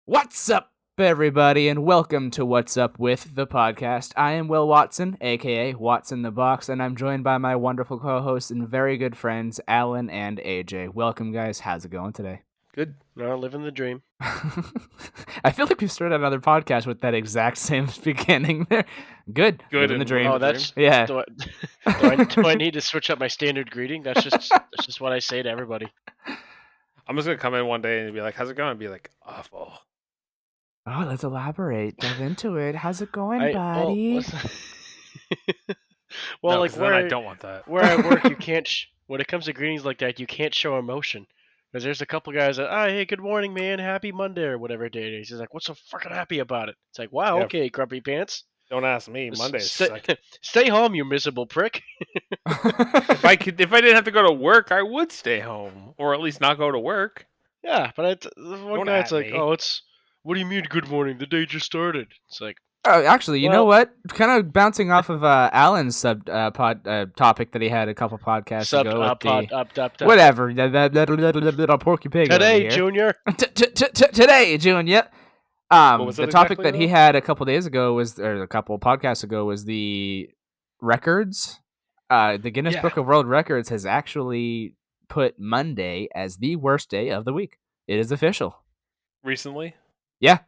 What's up, everybody, and welcome to What's Up with the podcast. I am Will Watson, aka Watson the Box, and I'm joined by my wonderful co-hosts and very good friends, Alan and AJ. Welcome, guys. How's it going today? Good. No, living the dream. I feel like we've started another podcast with that exact same beginning there. Good. Living the dream. Oh, that's yeah. Do I need to switch up my standard greeting? That's just what I say to everybody. I'm just gonna come in one day and be like, "How's it going?" And be like, "Awful." Oh, let's elaborate. Delve into it. How's it going, buddy? Well, No, like 'cause where then I don't want that. where I work, you can't. When it comes to greetings like that, you can't show emotion. Because there's a couple guys that, hey, good morning, man, happy Monday or whatever day it is. He's like, what's so fucking happy about it? It's like, wow, Yeah. okay, grumpy pants. Don't ask me. Monday's Stay home, you miserable prick. If I didn't have to go to work, I would stay home, or at least not go to work. Yeah, but one guy's like, what do you mean, good morning? The day just started. It's like, oh, actually, you know what? Kind of bouncing off of Alan's topic that he had a couple podcasts ago. Whatever, that little porky pig. Today, Junior. Today, Junior. The topic exactly that he had a couple days ago a couple podcasts ago, was the records. The Guinness Book of World Records has actually put Monday as the worst day of the week. It is official. Recently? Yeah.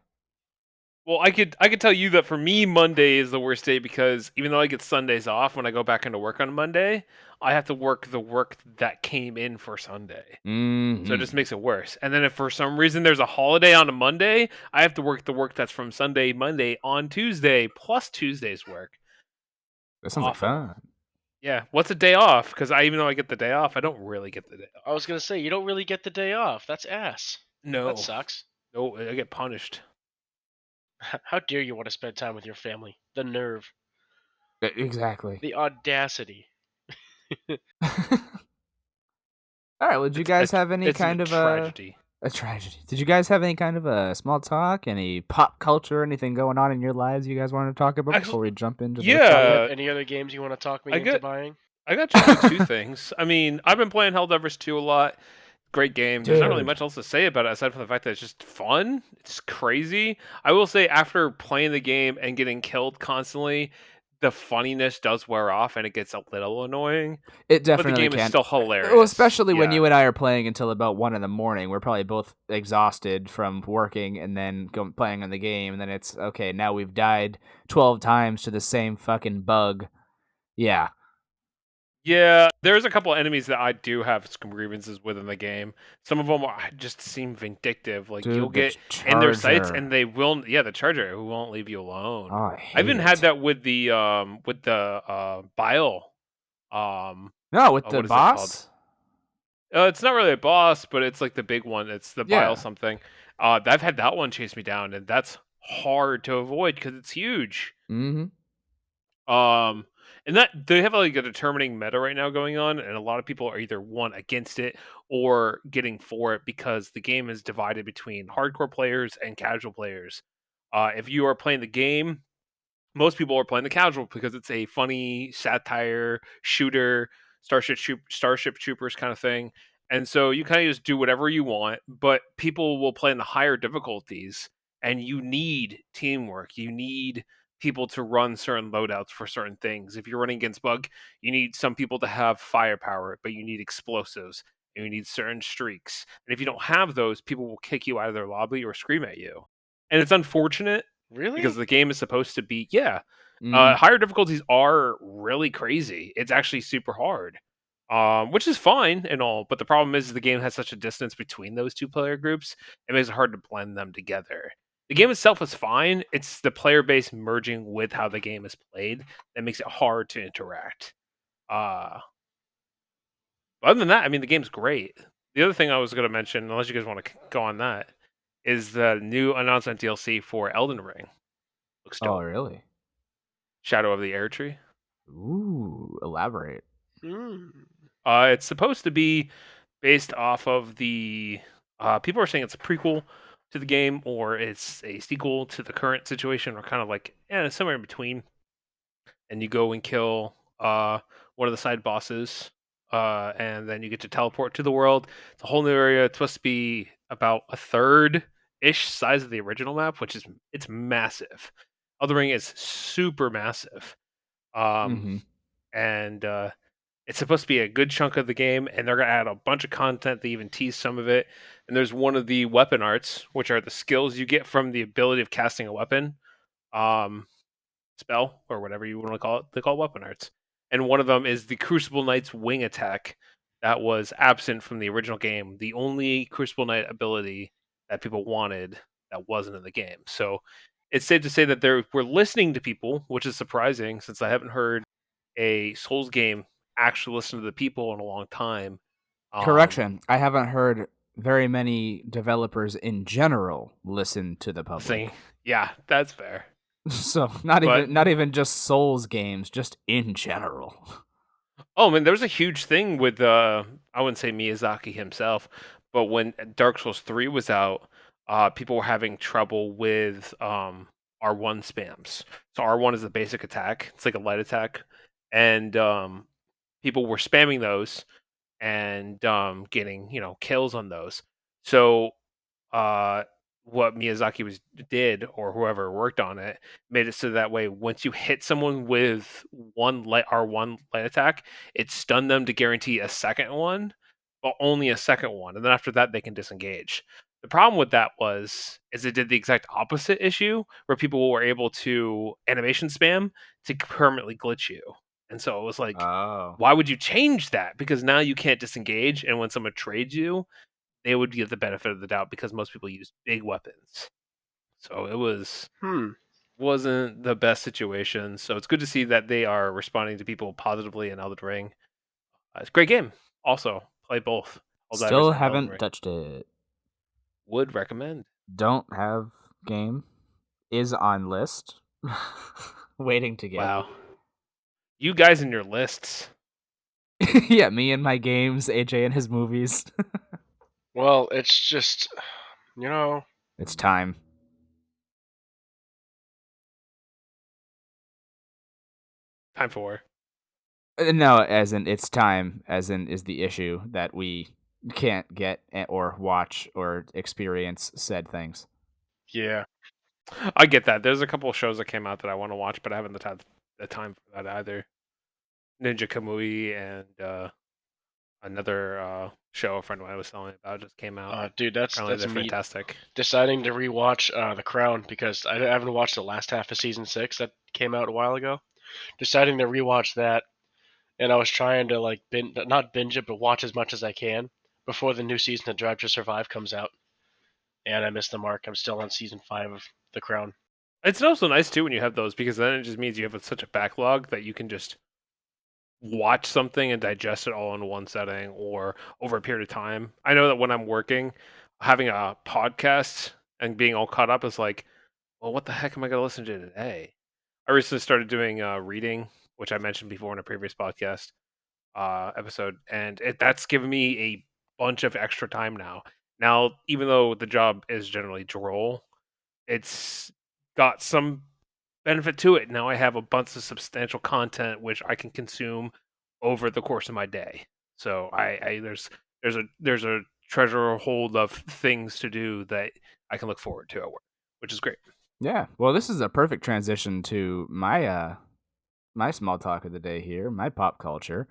Well, I could tell you that for me, Monday is the worst day because even though I get Sundays off, when I go back into work on Monday, I have to work the work that came in for Sunday. Mm-hmm. So it just makes it worse. And then if for some reason there's a holiday on a Monday, I have to work the work that's from Sunday, Monday on Tuesday, plus Tuesday's work. That sounds like fun. Yeah. What's a day off? Because even though I get the day off, I don't really get the day off. I was going to say, you don't really get the day off. That's ass. No. That sucks. No, I get punished. How dare you want to spend time with your family? The nerve. Exactly. The audacity. All right. Well, did you guys have any kind of tragedy? A tragedy. Did you guys have any kind of a small talk, any pop culture, anything going on in your lives you guys want to talk about before we jump into the topic? Any other games you want to talk me into buying? I got two things. I mean, I've been playing Helldivers 2 a lot. Great game. There's not really much else to say about it aside from the fact that it's just fun. It's crazy. I will say after playing the game and getting killed constantly, the funniness does wear off and it gets a little annoying. It definitely But the game is still hilarious. Well, especially when you and I are playing until about 1 a.m. We're probably both exhausted from working and then playing on the game. And then it's, okay, now we've died 12 times to the same fucking bug. Yeah. Yeah, there's a couple enemies that I do have some grievances with in the game. Some of them just seem vindictive. Like, you'll get in their sights and they will. Yeah, the Charger, who won't leave you alone. Oh, I even had that with the Bile. No, with the boss. It's not really a boss, but it's like the big one. It's the Bile something. I've had that one chase me down, and that's hard to avoid because it's huge. Mm-hmm. And that they have like a determining meta right now going on, and a lot of people are either against it or getting for it because the game is divided between hardcore players and casual players. If you are playing the game, most people are playing the casual because it's a funny satire shooter, Starship Troopers kind of thing, and so you kind of just do whatever you want. But people will play in the higher difficulties, and you need teamwork. You need people to run certain loadouts for certain things. If you're running against Bug, you need some people to have firepower, but you need explosives, and you need certain streaks. And if you don't have those, people will kick you out of their lobby or scream at you. And it's unfortunate. Really? Because the game is supposed to be, higher difficulties are really crazy. It's actually super hard, which is fine and all. But the problem is the game has such a distance between those two player groups. It makes it hard to blend them together. The game itself is fine. It's the player base merging with how the game is played that makes it hard to interact. Other than that, I mean, the game's great. The other thing I was going to mention, unless you guys want to go on that, is the new announcement DLC for Elden Ring. Looks dope. Oh, really? Shadow of the Air Tree. Ooh, elaborate. It's supposed to be based off of the... people are saying it's a prequel to the game, or it's a sequel to the current situation, or kind of like somewhere in between. And you go and kill one of the side bosses, and then you get to teleport to the world. It's a whole new area. It's supposed to be about a third ish size of the original map, which is it's massive. Elden Ring is super massive, Mm-hmm. and it's supposed to be a good chunk of the game, and they're gonna add a bunch of content. They even tease some of it, and there's one of the weapon arts, which are the skills you get from the ability of casting a weapon. Um, Spell or whatever you want to call it. They call it weapon arts, and one of them is the Crucible Knight's wing attack that was absent from the original game. The only Crucible Knight ability that people wanted that wasn't in the game. So it's safe to say that we're listening to people, which is surprising since I haven't heard a Souls game actually listen to the people in a long time. Correction. I haven't heard very many developers in general listen to the Saying, public. yeah, that's fair. So But not even just Souls games, just in general. oh man, there was a huge thing with I wouldn't say Miyazaki himself, but when Dark Souls 3 was out, people were having trouble with R1 spams. So R1 is the basic attack. It's like a light attack. And people were spamming those and getting, kills on those. So uh, what Miyazaki did or whoever worked on it made it so that way once you hit someone with one light attack, it stunned them to guarantee a second one, but only a second one, and then after that they can disengage. The problem with that is it did the exact opposite issue where people were able to animation spam to permanently glitch you, and so it was like, Oh. why would you change that? Because now you can't disengage, and when someone trades you, they would get the benefit of the doubt because most people use big weapons. So it wasn't the best situation. So it's good to see that they are responding to people positively in Elden Ring. It's a great game. Also, play both Helldivers Still and Elden haven't Ring. touched it. Would recommend. Don't have game. Is on list. Waiting to get. Wow. You guys in your lists. Yeah, me and my games, AJ and his movies. Well, it's just, It's time. Time for. No, as in it's time, as in is the issue that we can't get or watch or experience said things. yeah. I get that. There's a couple of shows that came out that I want to watch, but I haven't had the time for that either. Ninja Kamui and another show a friend of mine was telling me about just came out. Dude, Apparently that's they're me fantastic. deciding to rewatch The Crown because I haven't watched the last half of season 6 that came out a while ago. Deciding to rewatch that, and I was trying to like not binge it, but watch as much as I can before the new season of Drive to Survive comes out. And I missed the mark. I'm still on season 5 of The Crown. It's also nice too when you have those because then it just means you have such a backlog that you can just watch something and digest it all in one setting or over a period of time. I know that when I'm working, having a podcast and being all caught up is like, well, what the heck am I going to listen to today? I recently started doing reading, which I mentioned before in a previous podcast episode, and that's given me a bunch of extra time now. Now, even though the job is generally droll, it's got some benefit to it. Now I have a bunch of substantial content which I can consume over the course of my day. So there's a treasure hold of things to do that I can look forward to at work, which is great. Yeah. Well, this is a perfect transition to my small talk of the day here, my pop culture,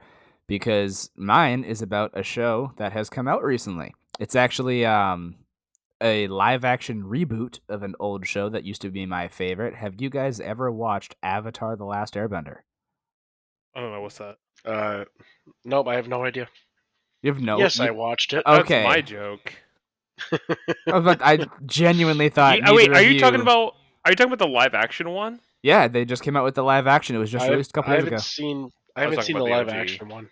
because mine is about a show that has come out recently. It's actually a live action reboot of an old show that used to be my favorite. Have you guys ever watched Avatar: The Last Airbender? I don't know what's that. Nope, I have no idea. You have no. Yes, I watched it. That's my Okay. joke. But I genuinely thought neither Wait, of are you talking about the live action one? Yeah, they just came out with the live action. It was just released a couple I days haven't ago. seen I I was haven't talking seen about the the live OG. action one.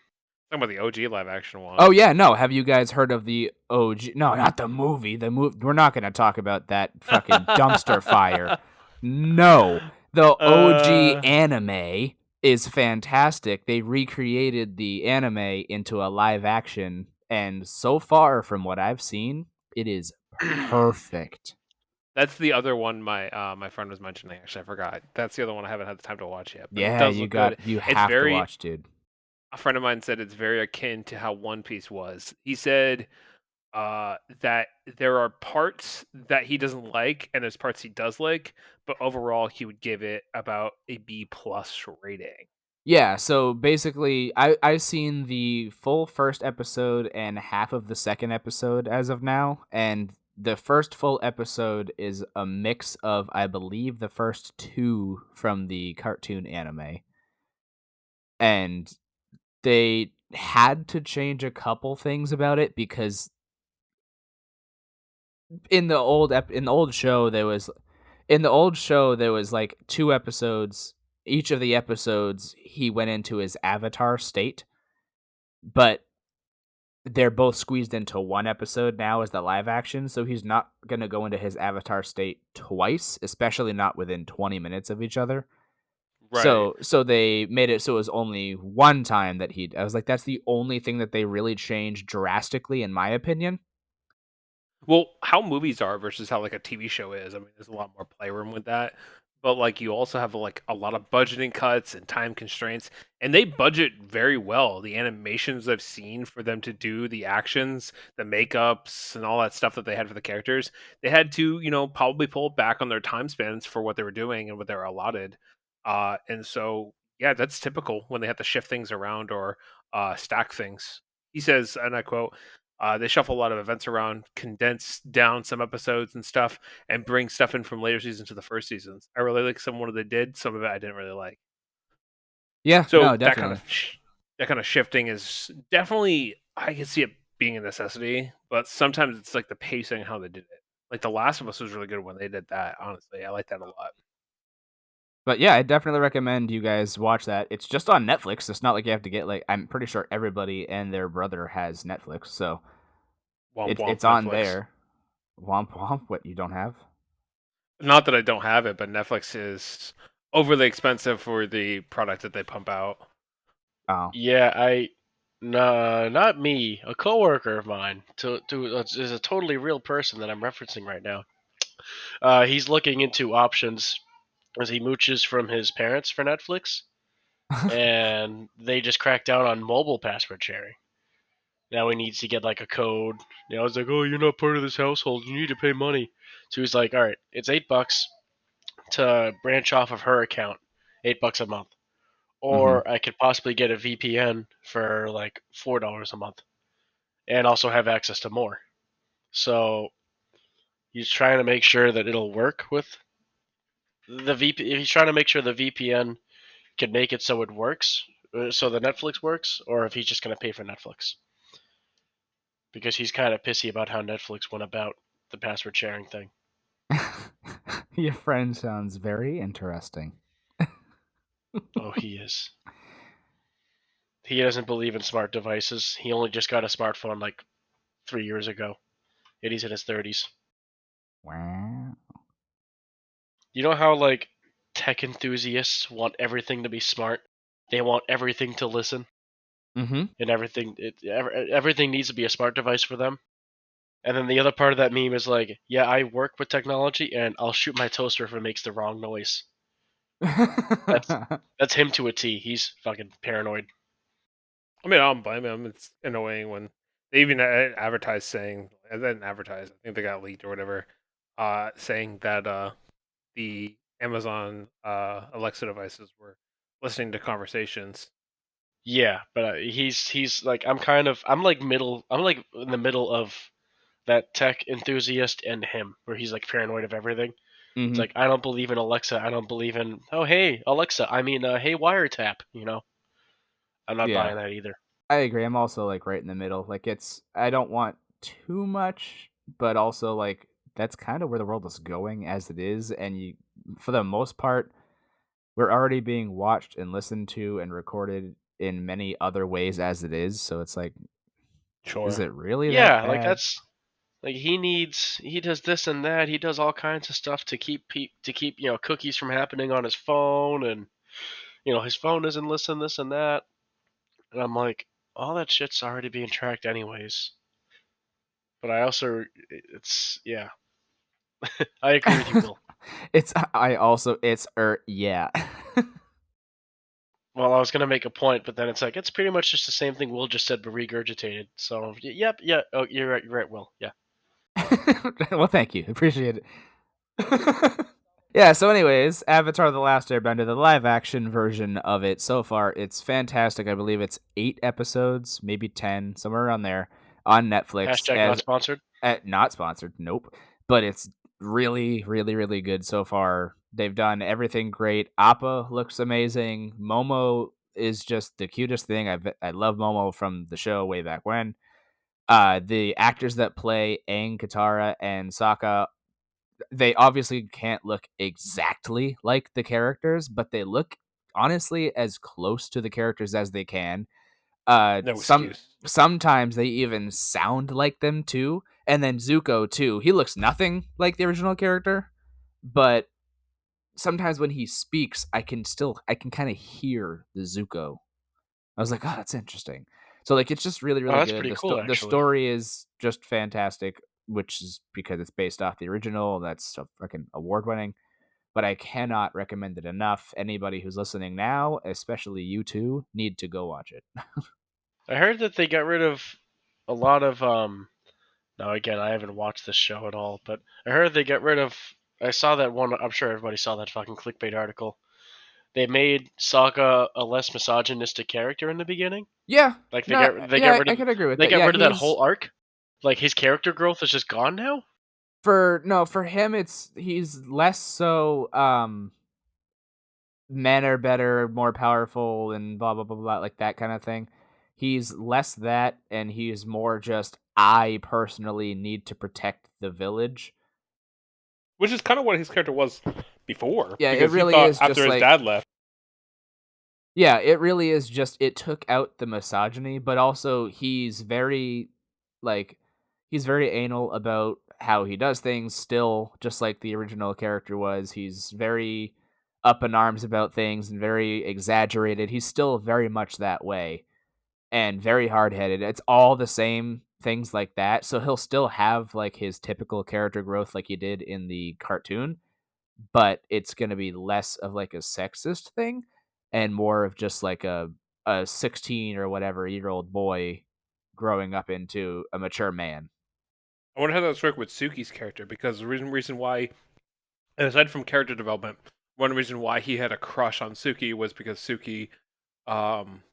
Talking about the OG live action one. Oh yeah, no. Have you guys heard of the OG? No, not the movie. The movie. We're not going to talk about that fucking dumpster fire. No, the OG anime is fantastic. They recreated the anime into a live action, and so far, from what I've seen, it is perfect. That's the other one my friend was mentioning. Actually, I forgot. That's the other one I haven't had the time to watch yet. But it Yeah, does look good. you It's have to very. watch, dude. A friend of mine said it's very akin to how One Piece was. He said that there are parts that he doesn't like and there's parts he does like, but overall he would give it about a B+ rating. Yeah, so basically, I've seen the full first episode and half of the second episode as of now, and the first full episode is a mix of, I believe, the first two from the cartoon anime, and they had to change a couple things about it because in the old show there was like two episodes. Each of the episodes he went into his avatar state, but they're both squeezed into one episode now as the live action, so he's not going to go into his avatar state twice, especially not within 20 minutes of each other. Right. So they made it so it was only one time that I was like, that's the only thing that they really changed drastically in my opinion. Well, how movies are versus how like a TV show is. I mean, there's a lot more playroom with that. But like you also have like a lot of budgeting cuts and time constraints, and they budget very well. The animations I've seen for them to do the actions, the makeups, and all that stuff that they had for the characters, they had to, probably pull back on their time spans for what they were doing and what they were allotted. And so yeah, that's typical when they have to shift things around or stack things. He says, and I quote, they shuffle a lot of events around, condense down some episodes and stuff, and bring stuff in from later seasons to the first seasons. I really like some of what they did. Some of it I didn't really like. Yeah, no, So definitely. that kind of shifting is definitely, I can see it being a necessity, but sometimes it's like the pacing how they did it. Like The Last of Us was really good when they did that. Honestly, I like that a lot. But yeah, I definitely recommend you guys watch that. It's just on Netflix. It's not like you have to get like I'm pretty sure everybody and their brother has Netflix, so Womp womp it's on Netflix. there. Womp womp. What you don't have? Not that I don't have it, but Netflix is overly expensive for the product that they pump out. Oh. Yeah, no, not me. A coworker of mine, is a totally real person that I'm referencing right now. He's looking into options as he mooches from his parents for Netflix, and they just cracked down on mobile password sharing. Now he needs to get like a code. It's like, oh, you're not part of this household. You need to pay money. So he's like, all right, it's $8 to branch off of her account, $8 a month, Mhm. or I could possibly get a VPN for like $4 a month, and also have access to more. So he's trying to make sure that it'll work with the VP. He's trying to make sure the VPN can make it so it works, so the Netflix works, or if he's just gonna pay for Netflix, because he's kind of pissy about how Netflix went about the password sharing thing. Your friend sounds very interesting. Oh, he is. He doesn't believe in smart devices. He only just got a smartphone like 3 years ago, and he's in his 30s. Wow. You know how like tech enthusiasts want everything to be smart? They want everything to listen, Mhm. and everything needs to be a smart device for them. And then the other part of that meme is like, yeah, I work with technology, and I'll shoot my toaster if it makes the wrong noise. That's that's him to a T. He's fucking paranoid. I mean, I don't blame him. It's annoying when they even advertise saying, and then advertise. I think they got leaked or whatever, saying that the Amazon Alexa devices were listening to conversations. Yeah, but he's like I'm like in the middle of that tech enthusiast and him, where he's like paranoid of everything. It's Mhm. like I don't believe in Alexa. I don't believe in hey Alexa. I mean hey wiretap. I'm not Yeah. buying that either. I agree. I'm also like right in the middle. Like I don't want too much, but also like that's kind of where the world is going as it is, and you for the most part we're already being watched and listened to and recorded in many other ways as it is, so it's like, is Sure. it really that Yeah, like bad? that's like he does this and that. He does all kinds of stuff to keep cookies from happening on his phone, and his phone doesn't listen this and that. And I'm like, all that shit's already being tracked anyways. But I also, it's yeah, I agree with you, Will. It's I also it's yeah. Well, I was gonna make a point, but then it's like it's pretty much just the same thing Will just said, but regurgitated. So, yep, yeah. Oh, you're right. You're right, Will. Yeah. Well, thank you. Appreciate it. Yeah, so anyways, Avatar: The Last Airbender, the live action version of it so far, it's fantastic. I believe it's 8 episodes, maybe 10, somewhere around there on Netflix Hashtag not as sponsored. not sponsored. Nope. But it's really really really good so far. They've done everything great. Appa looks amazing. Momo is just the cutest thing. I love Momo from the show way back when. The actors that play Aang, Katara, and Sokka, they obviously can't look exactly like the characters, but they look honestly as close to the characters as they can. No excuse. Sometimes they even sound like them too. And then Zuko too. He looks nothing like the original character, but sometimes when he speaks, I can kind of hear the Zuko. I was like, "Oh, that's interesting." So, like, it's just really, Oh, really that's good. pretty cool, The actually. story is just fantastic, which is because it's based off the original. That's so freaking award winning. But I cannot recommend it enough. Anybody who's listening now, especially you two, need to go watch it. I heard that they got rid of a lot of. Now, again, I haven't watched this show at all, but I heard they got rid of. I saw that one. I'm sure everybody saw that fucking clickbait article. They made Sokka a less misogynistic character in the beginning. Yeah, Like no, they got yeah, rid I of can agree with they that. got Yeah, rid of that he's whole arc. Like his character growth is just gone now. for him, he's less so men are better, more powerful, and blah blah blah blah, like that kind of thing. He's less that, and he's more just I personally need to protect the village. Which is kind of what his character was before, Yeah, it because he really thought is after just his like dad left. yeah, it really is just it took out the misogyny, but also like he's very anal about how he does things still, just like the original character was. He's very up in arms about things and very exaggerated. He's still very much that way and very hard-headed. It's all the same things like that. So he'll still have like his typical character growth like he did in the cartoon, but it's going to be less of like a sexist thing and more of just like a 16 or whatever year old boy growing up into a mature man. I wonder how that's work with Suki's character, because the reason why, aside from character development, one reason why he had a crush on Suki was because Suki um,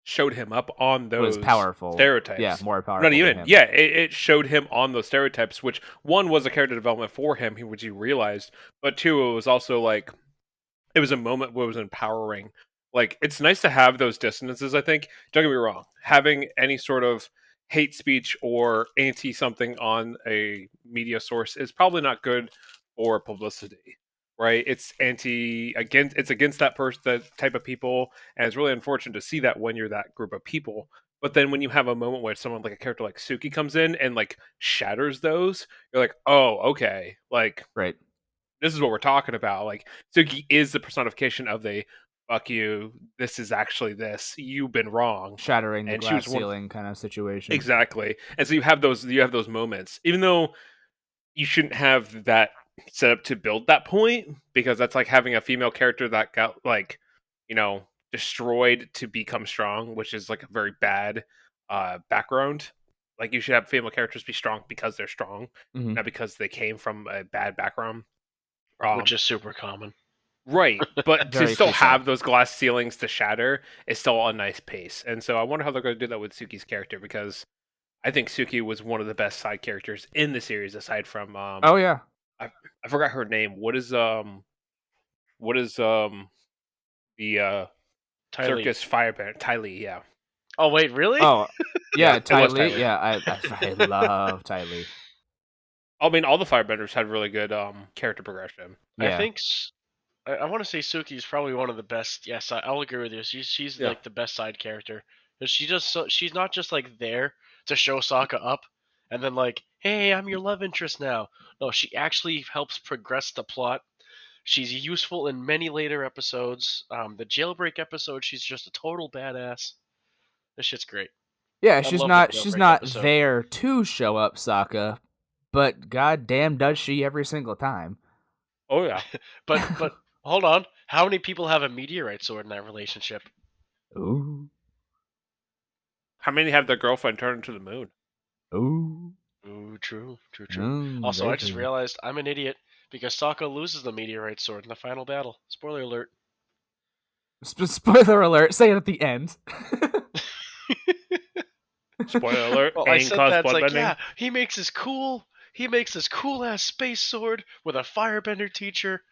showed him up on Was those powerful. Yeah, stereotypes. more Not powerful than even, him. yeah, it showed him on those stereotypes, which one was a character development for him, which he realized, but two, it was also like it was a moment where it was empowering. Like, it's nice to have those dissonances, I think. Don't get me wrong. Having any sort of hate speech or anti something on a media source is probably not good for publicity. Right? It's against that person, that type of people, and it's really unfortunate to see that when you're that group of people. But then when you have a moment where someone like a character like Suki comes in and like shatters those, you're like, oh, okay. Like, Right. this is what we're talking about. Like, Suki is the personification of the fuck you. This is actually this. You've been wrong, Shattering the and she glass was one ceiling kind of situation. exactly. And so you have those moments, even though you shouldn't have that set up to build that point, because that's like having a female character that got like, you know, destroyed to become strong, which is like a very bad background. Like, you should have female characters be strong because they're strong, Hmm. not because they came from a bad background. Which is super common. Right, but to Very still cliche. have those glass ceilings to shatter is still a nice pace, and so I wonder how they're going to do that with Suki's character, because I think Suki was one of the best side characters in the series, aside from Oh yeah. I forgot her name. What is the Ty Lee. circus fireband Ty Lee? Yeah, Oh wait, really? Oh yeah, yeah, it Ty was Ty Lee. Lee. Yeah, I love Ty Lee. I mean, all the firebenders had really good character progression. I Yeah. think I want to say Suki is probably one of the best. Yes, I'll agree with you. She's Yeah, like the best side character. 'Cause she just she's not just like there to show Sokka up and then like, hey, I'm your love interest now. No, she actually helps progress the plot. She's useful in many later episodes. The jailbreak episode, she's just a total badass. This shit's great. Yeah, I she's love the not she's jailbreak not episode. there to show up Sokka, but goddamn does she every single time. oh yeah, But Hold on. How many people have a meteorite sword in that relationship? Ooh. How many have their girlfriend turn into the moon? Ooh. Ooh, true. Also, Very I just true. realized I'm an idiot because Sokka loses the meteorite sword in the final battle. Spoiler alert. Spoiler alert, say it at the end. Spoiler alert: Well, I Aang said caused that. It's like, bloodbending. yeah, he makes this cool ass space sword with a firebender teacher,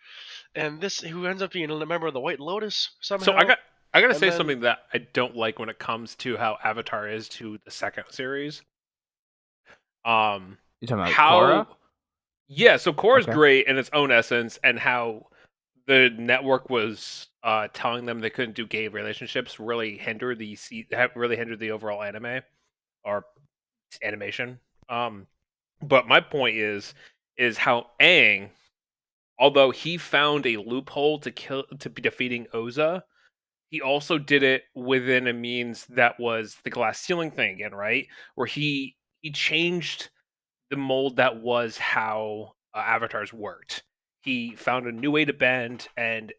and this who ends up being a member of the White Lotus So somehow. I gotta And say then, something that I don't like when it comes to how Avatar is to the second series. You talking about How Korra? Yeah, so Korra's Okay. great in its own essence, and how the network was telling them they couldn't do gay relationships really hindered the overall anime or animation. But my point is how Aang, although he found a loophole to be defeating Oza, he also did it within a means that was the glass ceiling thing again, right? Where he changed the mold that was how avatars worked. He found a new way to bend, and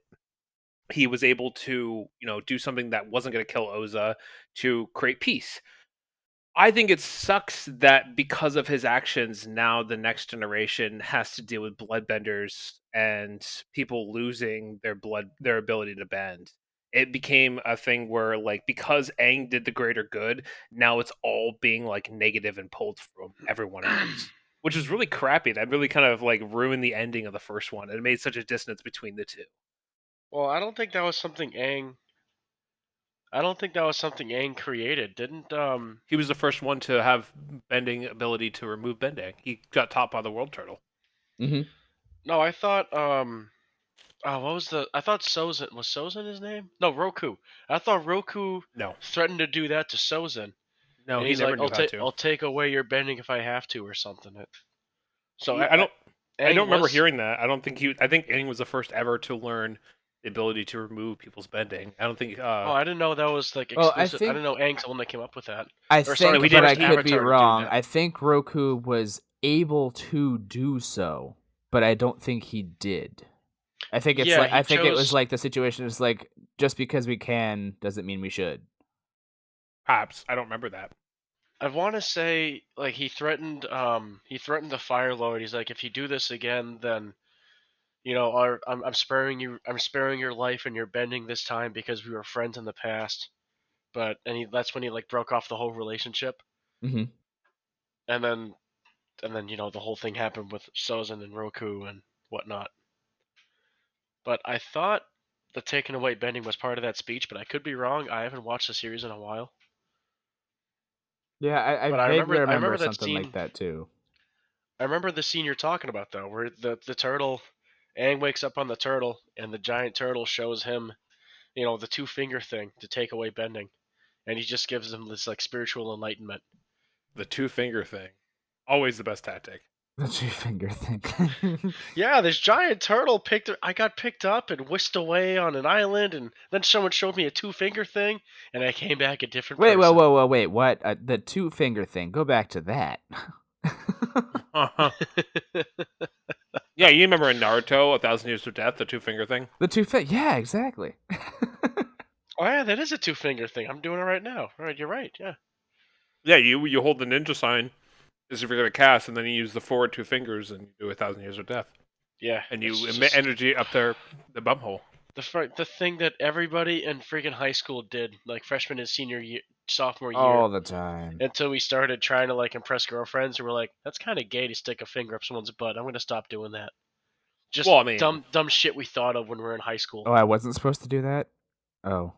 he was able to, do something that wasn't going to kill Oza to create peace. I think it sucks that because of his actions, now the next generation has to deal with bloodbenders and people losing their ability to bend. It became a thing where, like, because Aang did the greater good, now it's all being like negative and pulled from everyone else, which is really crappy. That really kind of like ruined the ending of the first one. It made such a dissonance between the two. well, I don't think that was something Aang. I don't think that was something Aang created. Didn't He was the first one to have bending ability to remove bending. He got taught by the world turtle. Mm-hmm. No, I thought oh, what was the? I thought Sozin was Sozin his name? No, Roku. I thought Roku No, threatened to do that to Sozin, no, and he he's never like, knew how to. I'll take away your bending if I have to, or something. So I don't. I Aang don't remember was. hearing that. I don't think he. I think Aang was the first ever to learn the ability to remove people's bending. I don't think. Oh, I didn't know that was like Well, exclusive. I didn't know Aang's the one that came up with that. I Or sorry, think, No, he the but I didn't. first He could be Avatar to do wrong. that. I think Roku was able to do so, but I don't think he did. Yeah, he I think it was chose. like the situation is like just because we can doesn't mean we should. Perhaps I don't remember that. I want to say like he threatened the Fire Lord. He's like, if you do this again, then I'm sparing your life and you're bending this time because we were friends in the past. That's when he like broke off the whole relationship, Mm-hmm. and then the whole thing happened with Sozin and Roku and whatnot. But I thought the taking away bending was part of that speech, but I could be wrong. I haven't watched the series in a while. Yeah, I But vaguely I remember remember that something like scene. that too. I remember the scene you're talking about though, where the turtle, Aang wakes up on the turtle, and the giant turtle shows him, the two finger thing to take away bending, and he just gives him this like spiritual enlightenment. The two finger thing, always the best tactic. The two finger thing. Yeah, this giant turtle I got picked up and whisked away on an island, and then someone showed me a two finger thing, and I came back a different Wait, person. wait, what? The two finger thing. Go back to that. Yeah, you remember in Naruto, 1,000 Years of Death, the two finger thing. The two finger. Yeah, exactly. Oh yeah, that is a two finger thing. I'm doing it right now. All right, you're right. Yeah. Yeah, you hold the ninja sign as if you're gonna cast, and then you use the forward two fingers and you do 1,000 Years of Death, Yeah, and it's you emit just energy up the bum hole. the thing that everybody in freaking high school did, like freshman and senior year, sophomore year, All the time. until we started trying to like impress girlfriends, and we're like, that's kind of gay to stick a finger up someone's butt. I'm gonna stop doing that. Just Well, I mean, dumb shit we thought of when we were in high school. Oh, I wasn't supposed to do that? Oh.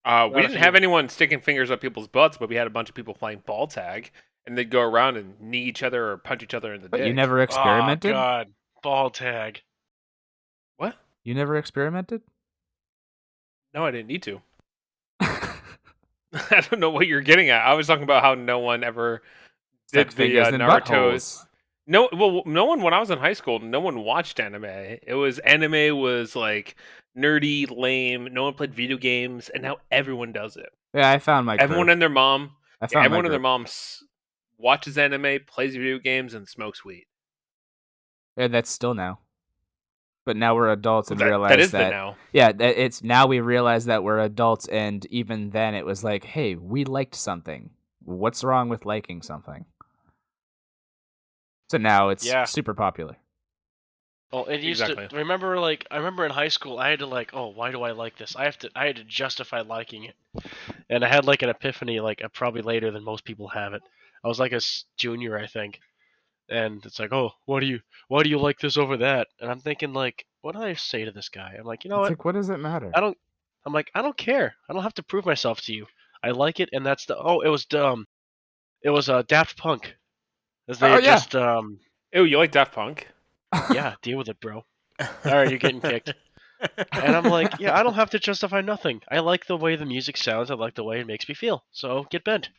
we Not if didn't have you. anyone sticking fingers up people's butts, but we had a bunch of people playing ball tag, and they'd go around and knee each other or punch each other in the But you dick. never Oh experimented? god, ball tag. What? You never experimented? No, I didn't need to. I don't know what you're getting at. I was talking about how no one ever Stuck did the fingers in Naruto. buttholes. No, well, no one when I was in high school, no one watched anime. Anime was like nerdy, lame. No one played video games, and now everyone does it. Yeah, I found my Everyone group. and their mom, I yeah, found my everyone and their group. mom watches anime, plays video games, and smokes weed. Yeah, that's still now. But now we're adults and That realize is the that now. yeah, it's now we realize that we're adults, and even then it was like, "Hey, we liked something. What's wrong with liking something?" So now it's Yeah. super popular. Well, it used to Exactly. remember like I remember in high school I had to like, oh, why do I like this? I had to justify liking it, and I had like an epiphany like probably later than most people have it. I was like a junior, I think, and it's like, oh, why do you like this over that? And I'm thinking like, what do I say to this guy? I'm like, you know It's what? like, what does it matter? I don't. I'm like, I don't care. I don't have to prove myself to you. I like it, and that's the. Oh, it was dumb. It was Daft Punk, as they Oh had yeah. just Ew, you like Daft Punk? yeah, deal with it, bro. All right, you're getting kicked. And I'm like, yeah, I don't have to justify nothing. I like the way the music sounds. I like the way it makes me feel. So get bent.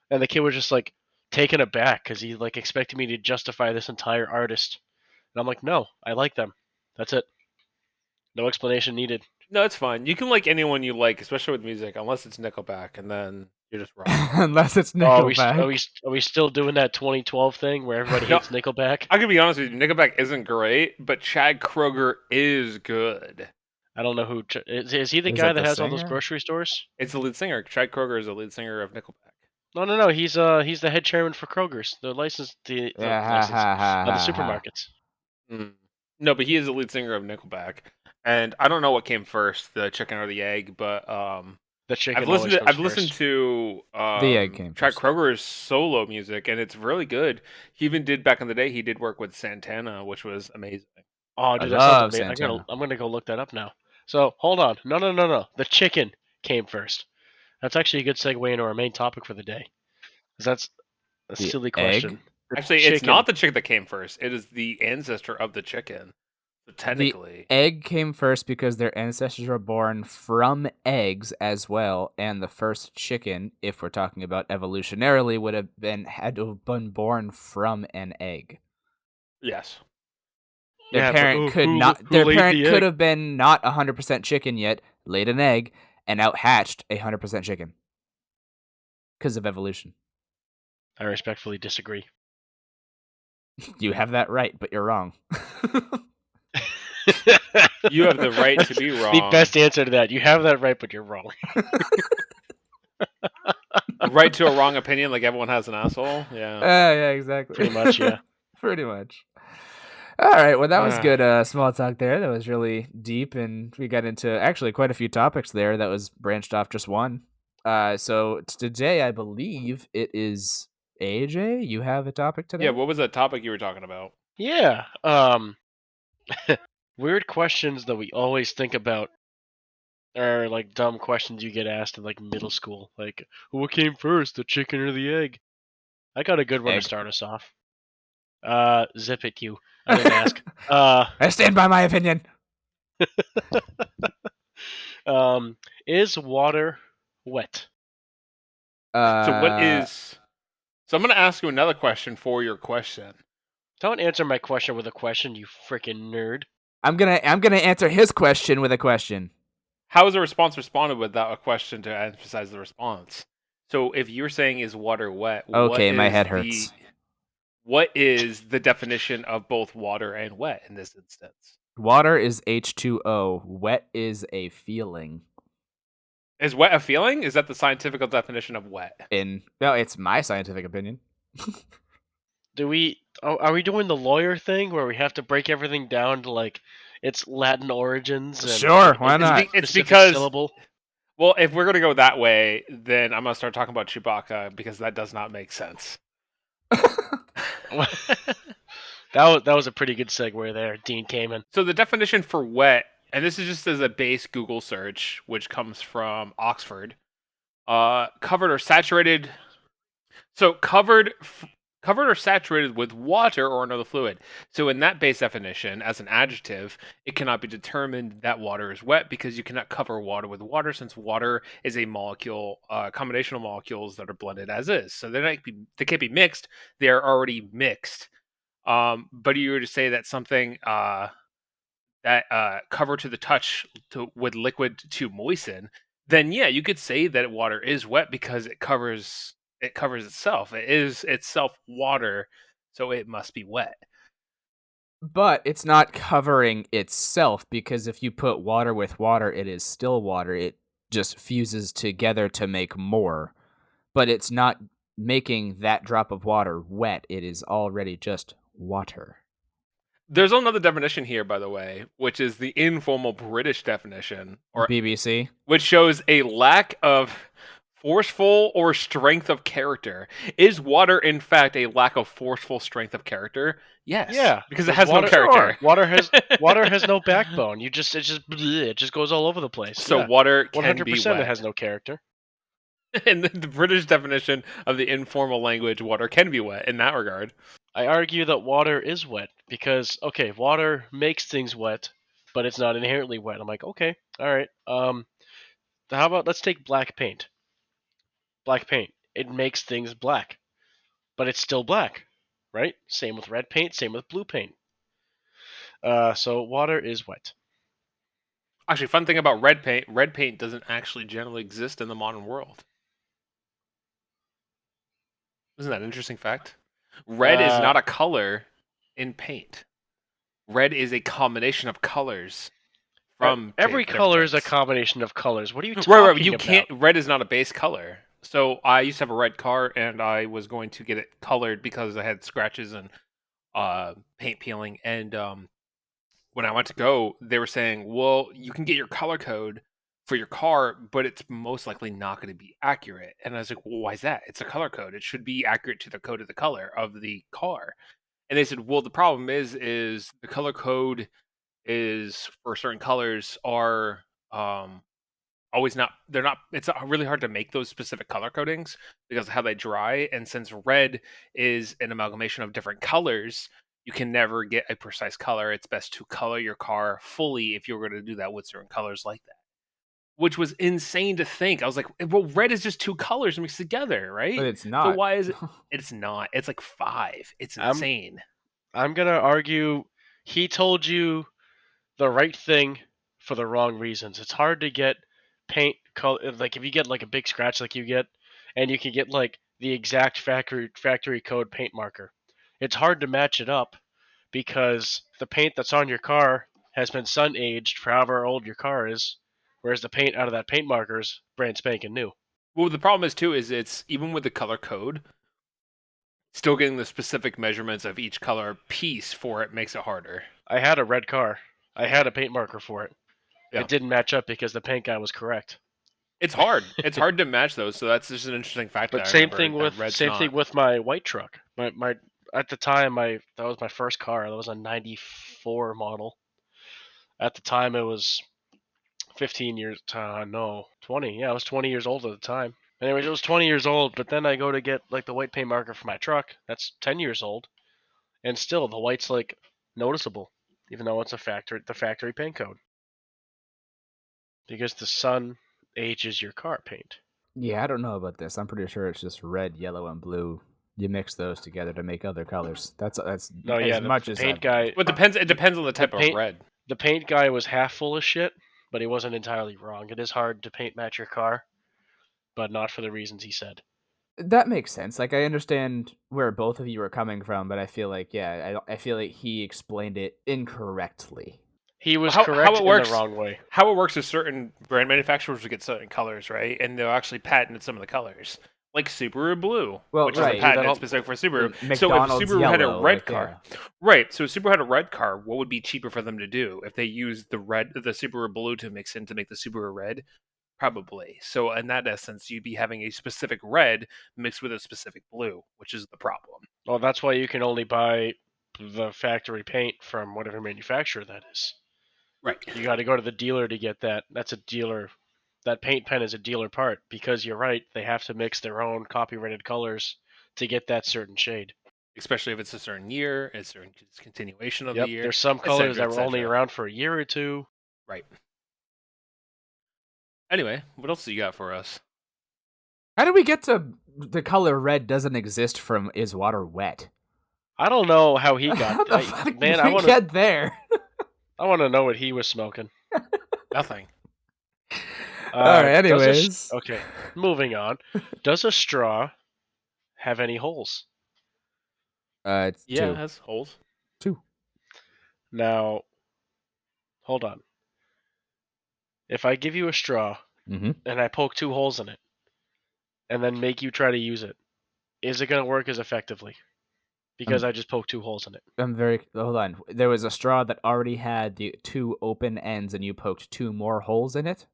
And the kid was just like taken aback because he like expected me to justify this entire artist. And I'm like, no, I like them. That's it. No explanation needed. No, it's fine. You can like anyone you like, especially with music, unless it's Nickelback, and then you're just wrong. Unless it's Oh, Nickelback. are we still doing that 2012 thing where everybody No, hates Nickelback? I can be honest with you. Nickelback isn't great, but Chad Kroeger is good. I don't know who is he the Is guy it that the has all those singer? grocery stores? It's the lead singer. Chad Kroeger is the lead singer of Nickelback. No, he's the head chairman for Kroger's, the Yeah, ha license, ha ha the ha ha. supermarkets. Mm. No, but he is the lead singer of Nickelback, and I don't know what came first, the chicken or the egg, but The chicken always comes I've listened first. to The egg came Chad first. Kroeger's solo music, and it's really good. He even did back in the day. He did work with Santana, which was amazing. Oh, I dude, that sounds love amazing. Santana. I'm gonna go look that up now. So hold on, no. The chicken came first. That's actually a good segue into our main topic for the day. 'Cause that's a The silly egg? question. The Actually, it's chicken. not the chicken that came first. It is the ancestor of the chicken. So The technically, egg came first because their ancestors were born from eggs as well, and the first chicken, if we're talking about evolutionarily, would have been had to have been born from an egg. yes. Their Yeah, but parent could who not who their laid parent the could egg? have been not 100% chicken yet, laid an egg, and out hatched 100% chicken because of evolution. I respectfully disagree. You have that right, but you're wrong. You have the right to be The wrong. best answer to that. You have that right, but you're wrong. A right to a wrong opinion, like everyone has an asshole. Yeah. Yeah, exactly. Pretty much, yeah. Pretty much. All right, well, that was Ah. good small talk there. That was really deep, and we got into actually quite a few topics there that was branched off just one. So today, I believe it is AJ. You have a topic Yeah, today? what was that topic you were talking about? Yeah. Weird questions that we always think about are like dumb questions you get asked in like middle school. Like, what came first, the chicken or the egg? I got a good one to Egg. start us off. Zip it, you. I didn't ask. I stand by my opinion. Is water wet? So what Uh, is So I'm going to ask you another question for your question. Don't answer my question with a question, you freaking nerd. I'm gonna answer his question with a question. How is a response responded without a question to emphasize the response? So if you're saying is water wet, Okay, my head hurts. what is the definition of both water and wet in this instance? Water is H2O. Wet is a feeling. Is wet a feeling? Is that the scientific definition of wet? Well, it's my scientific opinion. Are we doing the lawyer thing where we have to break everything down to like its Latin origins and Sure, why a not? It's specific because syllable? well, if we're gonna go that way, then I'm gonna start talking about Chewbacca because that does not make sense. That was a pretty good segue there, Dean Kamen. So the definition for wet, and this is just as a base Google search, which comes from Oxford, covered or saturated. So covered or saturated with water or another fluid. So in that base definition, as an adjective, it cannot be determined that water is wet because you cannot cover water with water, since water is a molecule, combination of molecules that are blended as is. So they can't be mixed. They are already mixed. But you were to say that something that cover to the touch with liquid to moisten, then yeah, you could say that water is wet because it covers itself. It is itself water, so it must be wet. But it's not covering itself, because if you put water with water, it is still water. It just fuses together to make more. But it's not making that drop of water wet. It is already just water. There's another definition here, by the way, which is the informal British definition, or BBC. which shows a lack of forceful or strength of character. Is water, in fact, a lack of forceful strength of character? Yes. Yeah, Because it 'cause has no water- character. Water has no backbone. It just goes all over the place. So Yeah. water can 100% be wet. it has no character. In the British definition of the informal language, water can be wet in that regard. I argue that water is wet because okay, water makes things wet, but it's not inherently wet. I'm like, okay, all right. How about let's take black paint. Black paint. It makes things black, but it's still black, right? Same with red paint. Same with blue paint. So water is wet. Actually, fun thing about red paint doesn't actually generally exist in the modern world. Isn't that an interesting fact? Red is not a color in paint. Red is a combination of colors from every different color is a things. combination of colors. What are you talking Right. You about? can't. Red is not a base color. So I used to have a red car, and I was going to get it colored because I had scratches and paint peeling. And when I went to go, they were saying, "Well, you can get your color code for your car, but it's most likely not going to be accurate." And I was like, "Well, why is that? It's a color code. It should be accurate to the code of the color of the car." And they said, "Well, the problem is the color code is for certain colors are always not. They're not. It's really hard to make those specific color codings because of how they dry. And since red is an amalgamation of different colors." You can never get a precise color. It's best to color your car fully if you're going to do that with certain colors like that. Which was insane to think. I was like, well, red is just two colors mixed together, right? But it's So not. why is it? It's not. It's like 5. It's insane. I'm gonna argue he told you the right thing for the wrong reasons. It's hard to get paint color, like if you get like a big scratch like you get, and you can get like the exact factory code paint marker. It's hard to match it up because the paint that's on your car has been sun aged for however old your car is, whereas the paint out of that paint marker is brand spanking new. Well, the problem is too is it's even with the color code, still getting the specific measurements of each color piece for it makes it harder. I had a red car. I had a paint marker for it. Yeah. It didn't match up because the paint guy was correct. It's hard. It's hard to match those, so that's just an interesting fact. But same thing with my white truck. My at the time that was my first car. That was a '94 model. At the time it was 15 years. No, 20. Yeah, I was 20 years old at the time. Anyways, it was 20 years old. But then I go to get like the white paint marker for my truck. That's 10 years old, and still the white's like noticeable, even though it's the factory paint code. Because the sun ages your car paint. Yeah, I don't know about this. I'm pretty sure it's just red, yellow, and blue. You mix those together to make other colors. That's No, yeah, as much as paint guy. Well, it depends on the type of red. The paint guy was half full of shit, but he wasn't entirely wrong. It is hard to paint match your car, but not for the reasons he said. That makes sense. Like, I understand where both of you are coming from, but I feel like, I feel like he explained it incorrectly. He was correct in the wrong way. How it works is certain brand manufacturers will get certain colors, right? And they'll actually patent some of the colors. Like Subaru Blue, which is a patent specific for Subaru. So if Subaru had a red car, right? So if Subaru had a red car, what would be cheaper for them to do if they used the Subaru Blue to mix in to make the Subaru red? Probably. So in that essence, you'd be having a specific red mixed with a specific blue, which is the problem. Well, that's why you can only buy the factory paint from whatever manufacturer that is. Right. You got to go to the dealer to get that. That's a dealer. That paint pen is a dealer part because you're right. They have to mix their own copyrighted colors to get that certain shade. Especially if it's a certain year, a certain continuation of the year. There's some colors that were only around for a year or two. Right. Anyway, what else do you got for us? How did we get to the color red doesn't exist from is water wet? I don't know how he got there. I want to get there. I want to know what he was smoking. Nothing. All right, anyways. Okay, moving on. Does a straw have any holes? It's yeah, two. it has holes. 2. Now, hold on. If I give you a straw Mm-hmm. and I poke 2 holes in it, and then make you try to use it, is it going to work as effectively? Because I just poked 2 holes in it. Hold on. There was a straw that already had the 2 open ends, and you poked 2 more holes in it.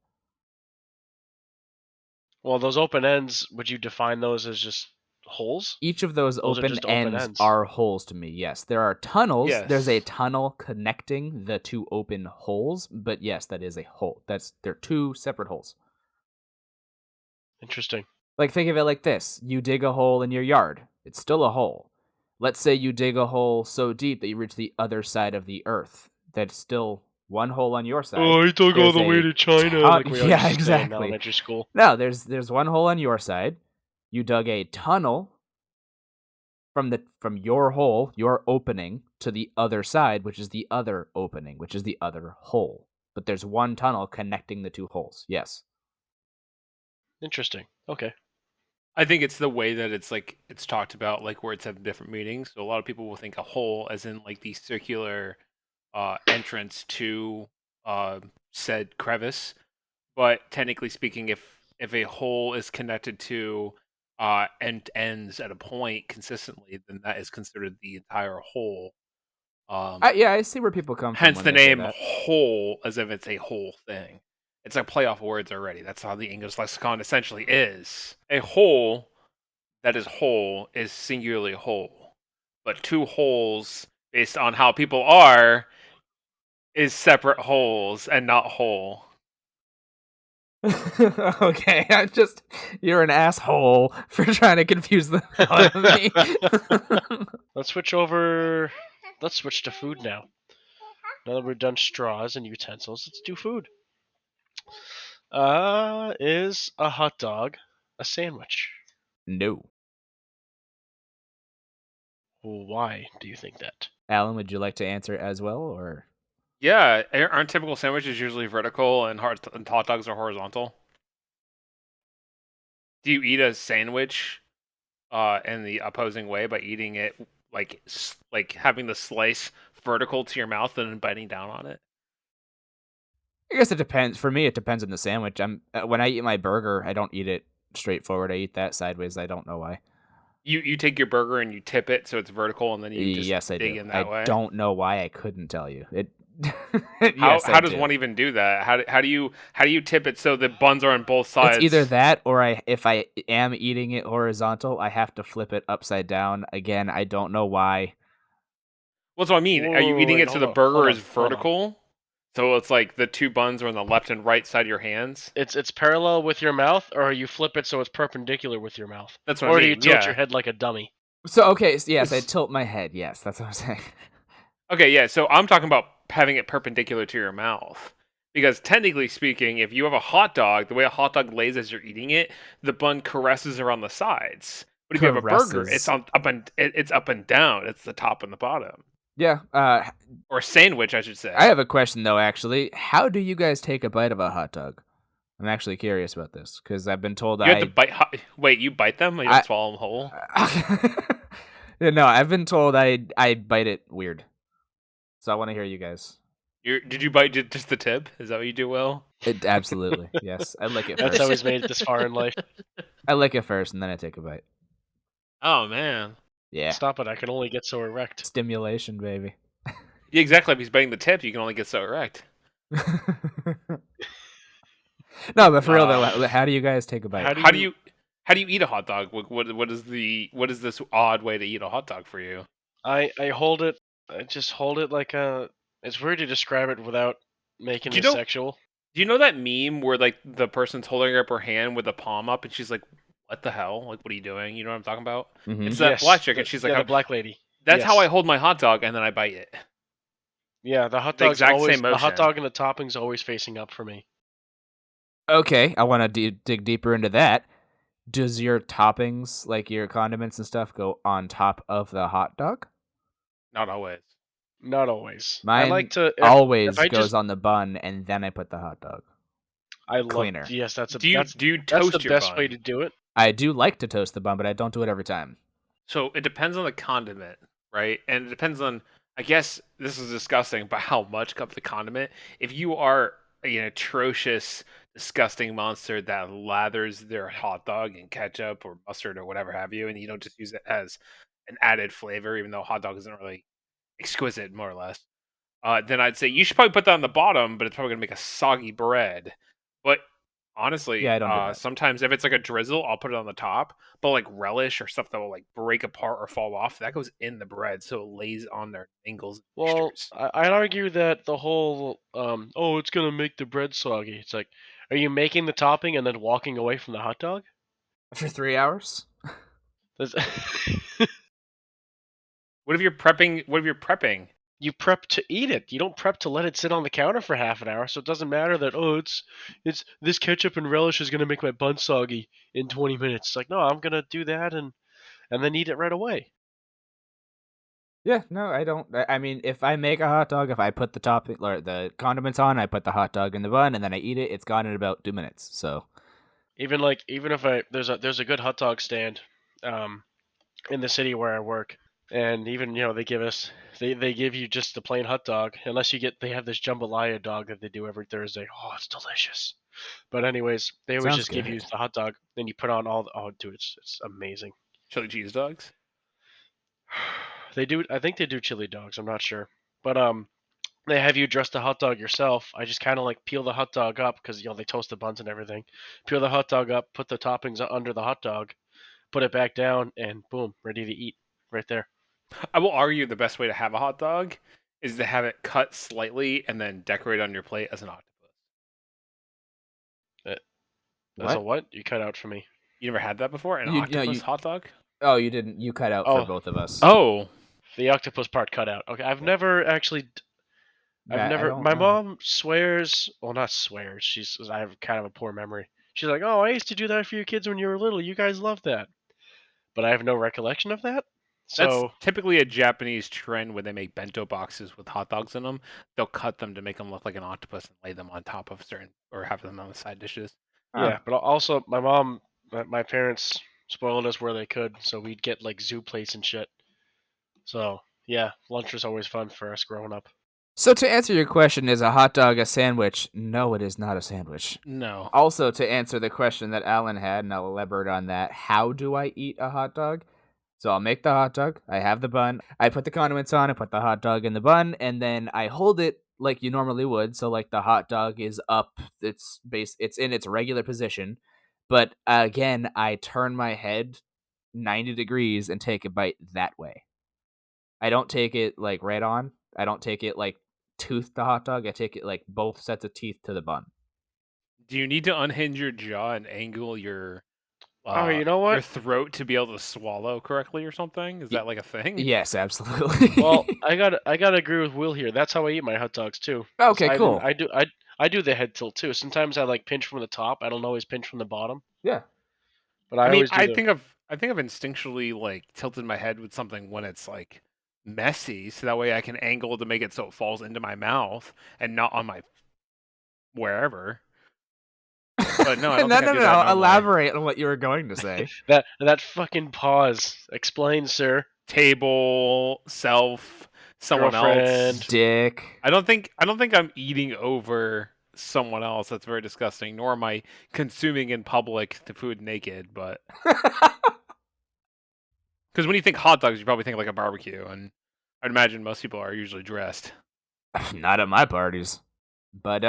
Well, those open ends, would you define those as just holes? Each of those Those are open just open ends ends. are holes to me. Yes, there are tunnels. Yes. There's a tunnel connecting the 2 open holes, but yes, that is a hole. They're 2 separate holes. Interesting. Like, think of it like this. You dig a hole in your yard. It's still a hole. Let's say you dig a hole so deep that you reach the other side of the earth. That's still one hole on your side. Oh, I dug all the way to China, like we all used to say in exactly. elementary school. No, there's one hole on your side. You dug a tunnel from your hole, your opening, to the other side, which is the other opening, which is the other hole. But there's one tunnel connecting the 2 holes. Yes. Interesting. Okay. I think it's the way that it's talked about, like where it's have different meanings. So a lot of people will think a hole as in like the circular entrance to said crevice. But technically speaking, if a hole is connected to and ends at a point consistently, then that is considered the entire hole. Yeah, I see where people come from. Hence when the they say name that. whole, as if it's a whole thing. It's a play off words already. That's how the English lexicon essentially is. A whole that is whole is singularly whole. But 2 holes, based on how people are, is separate holes and not whole. Okay, you're an asshole for trying to confuse the hell out of me. Let's switch to food now. Now that we're done straws and utensils, let's do food. Is a hot dog a sandwich? No. Why do you think that? Alan, would you like to answer as well, or? Yeah, aren't typical sandwiches usually vertical and hot dogs are horizontal? Do you eat a sandwich in the opposing way by eating it like having the slice vertical to your mouth and then biting down on it? I guess it depends. For me, it depends on the sandwich. When I eat my burger, I don't eat it straightforward. I eat that sideways. I don't know why. You take your burger and you tip it so it's vertical and then you just Yes, I dig do. in that way? I don't know why. I couldn't tell you. It. How does do. one even do that? How do you tip it so the buns are on both sides? It's either that or if I am eating it horizontal, I have to flip it upside down. Again, I don't know why. What's what I mean? Are you Whoa, eating wait, it so hold the on, burger hold is on, hold on. vertical? So it's like the 2 buns are on the left and right side of your hands? It's parallel with your mouth, or you flip it so it's perpendicular with your mouth? That's what Or I do mean. you tilt Yeah. your head like a dummy? So okay, yes, I tilt my head. Yes, that's what I'm saying. Okay, yeah, so I'm talking about having it perpendicular to your mouth. Because technically speaking, if you have a hot dog, the way a hot dog lays as you're eating it, the bun caresses around the sides. But if you have a burger, it's Caresses. up and down. It's the top and the bottom. Yeah. Or sandwich, I should say. I have a question though. Actually, how do you guys take a bite of a hot dog? I'm actually curious about this because I've been told You have to bite. Wait, you bite them? You don't swallow them whole? Yeah, no, I've been told I bite it weird. So I want to hear you guys. Did you bite just the tip? Is that what you do, Will? Absolutely, yes. I lick it That's first. how he's made it this far in life. I lick it first and then I take a bite. Oh man. Yeah. Stop it! I can only get so erect. Stimulation, baby. Yeah, exactly. If he's biting the tip, you can only get so erect. No, but for real though, how do you guys take a bite? How do you eat a hot dog? What is this odd way to eat a hot dog for you? I hold it. I just hold it like a. It's weird to describe it without making it sexual. Do you know that meme where like the person's holding up her hand with the palm up and she's like, "What the hell? Like, what are you doing?" You know what I'm talking about? Mhm. It's that black chick, and she's like, the black lady. That's Yes. how I hold my hot dog, and then I bite it. Yeah, the hot The dog's exact always same the hot motion. dog and the topping's always facing up for me. Okay, I want to dig deeper into that. Does your toppings, like your condiments and stuff, go on top of the hot dog? Not always. Not always. Mine I like to always if I goes just, on the bun, and then I put the hot dog. I love. Cleaner. Yes, Do you that's the toast your best bun? way to do it. I do like to toast the bun, but I don't do it every time. So it depends on the condiment, right? And it depends on I guess this is disgusting, but how much of the condiment? If you are an atrocious, disgusting monster that lathers their hot dog in ketchup or mustard or whatever have you, and you don't just use it as an added flavor, even though hot dog isn't really exquisite, more or less, then I'd say you should probably put that on the bottom, but it's probably gonna make a soggy bread. But honestly, Yeah, I don't do that. sometimes if it's like a drizzle, I'll put it on the top. But like relish or stuff that will like break apart or fall off, that goes in the bread, so it lays on there, and angles and Well, textures. I'd argue that the whole oh, it's gonna make the bread soggy. It's like, are you making the topping and then walking away from the hot dog? For 3 hours? What if you're prepping? What if you're prepping? You prep to eat it. You don't prep to let it sit on the counter for half an hour. So it doesn't matter that it's this ketchup and relish is gonna make my bun soggy in 20 minutes. It's like, no, I'm gonna do that and then eat it right away. Yeah, no, I don't. I mean, if I make a hot dog, if I put the topping or the condiments on, I put the hot dog in the bun, and then I eat it. It's gone in about 2 minutes. So Even if there's a good hot dog stand, um, in the city where I work, and even they give you just the plain hot dog unless they have this jambalaya dog that they do every Thursday. Oh, it's delicious. But anyways, they always sounds just give you good. the hot dog, then you put on all the, oh dude, it's amazing. Chili cheese dogs? They do, I think they do chili dogs. I'm not sure, but they have you dress the hot dog yourself. I just kind of like peel the hot dog up because they toast the buns and everything. Peel the hot dog up, put the toppings under the hot dog, put it back down, and boom, ready to eat right there. I will argue the best way to have a hot dog is to have it cut slightly and then decorate on your plate as an octopus. Uh, As a What? what? You cut out for me. You never had that before? An You know octopus you. hot dog? Oh, you didn't. You cut out for Oh, both of us. Oh, the octopus part cut out. Okay, I've Yeah. never actually. I've I never. don't My know. mom swears. Well, not swears. I have kind of a poor memory. She's like, "Oh, I used to do that for your kids when you were little. You guys loved that." But I have no recollection of that. that's So typically a Japanese trend when they make bento boxes with hot dogs in them. They'll cut them to make them look like an octopus and lay them on top of certain or have them on the side dishes. Huh. yeah, but also my mom, my parents spoiled us where they could, so we'd get like zoo plates and shit. So yeah, lunch was always fun for us growing up. So to answer your question, is a hot dog a sandwich? No, it is not a sandwich. No. Also, to answer the question that Alan had, and I'll elaborate on that, how do I eat a hot dog? So I'll make the hot dog, I have the bun, I put the condiments on, I put the hot dog in the bun, and then I hold it like you normally would. So like the hot dog is up, it's in its regular position. But again, I turn my head 90 degrees and take a bite that way. I don't take it like right on. I don't take it like tooth to hot dog. I take it like both sets of teeth to the bun. Do you need to unhinge your jaw and angle Oh, you know your what? throat to be able to swallow correctly or something? Is Y- that like a thing? yes, absolutely. Well, I gotta agree with Will here. That's how I eat my hot dogs too. Is Okay, I didn't cool. I do the head tilt too. Sometimes I like pinch from the top. I don't always pinch from the bottom, Yeah. but I I mean, always do the. I think I've instinctually like tilted my head with something when it's like messy, so that way I can angle to make it so it falls into my mouth and not on my wherever. But no, I don't No, think I no, do no, that no. normally. Elaborate on what you were going to say. That fucking pause. Explain, sir. Table, self, someone else. Girlfriend. Dick. I don't think I'm eating over someone else. That's very disgusting. Nor am I consuming in public the food naked, but because when you think hot dogs, you probably think like a barbecue, and I'd imagine most people are usually dressed. Not at my parties. But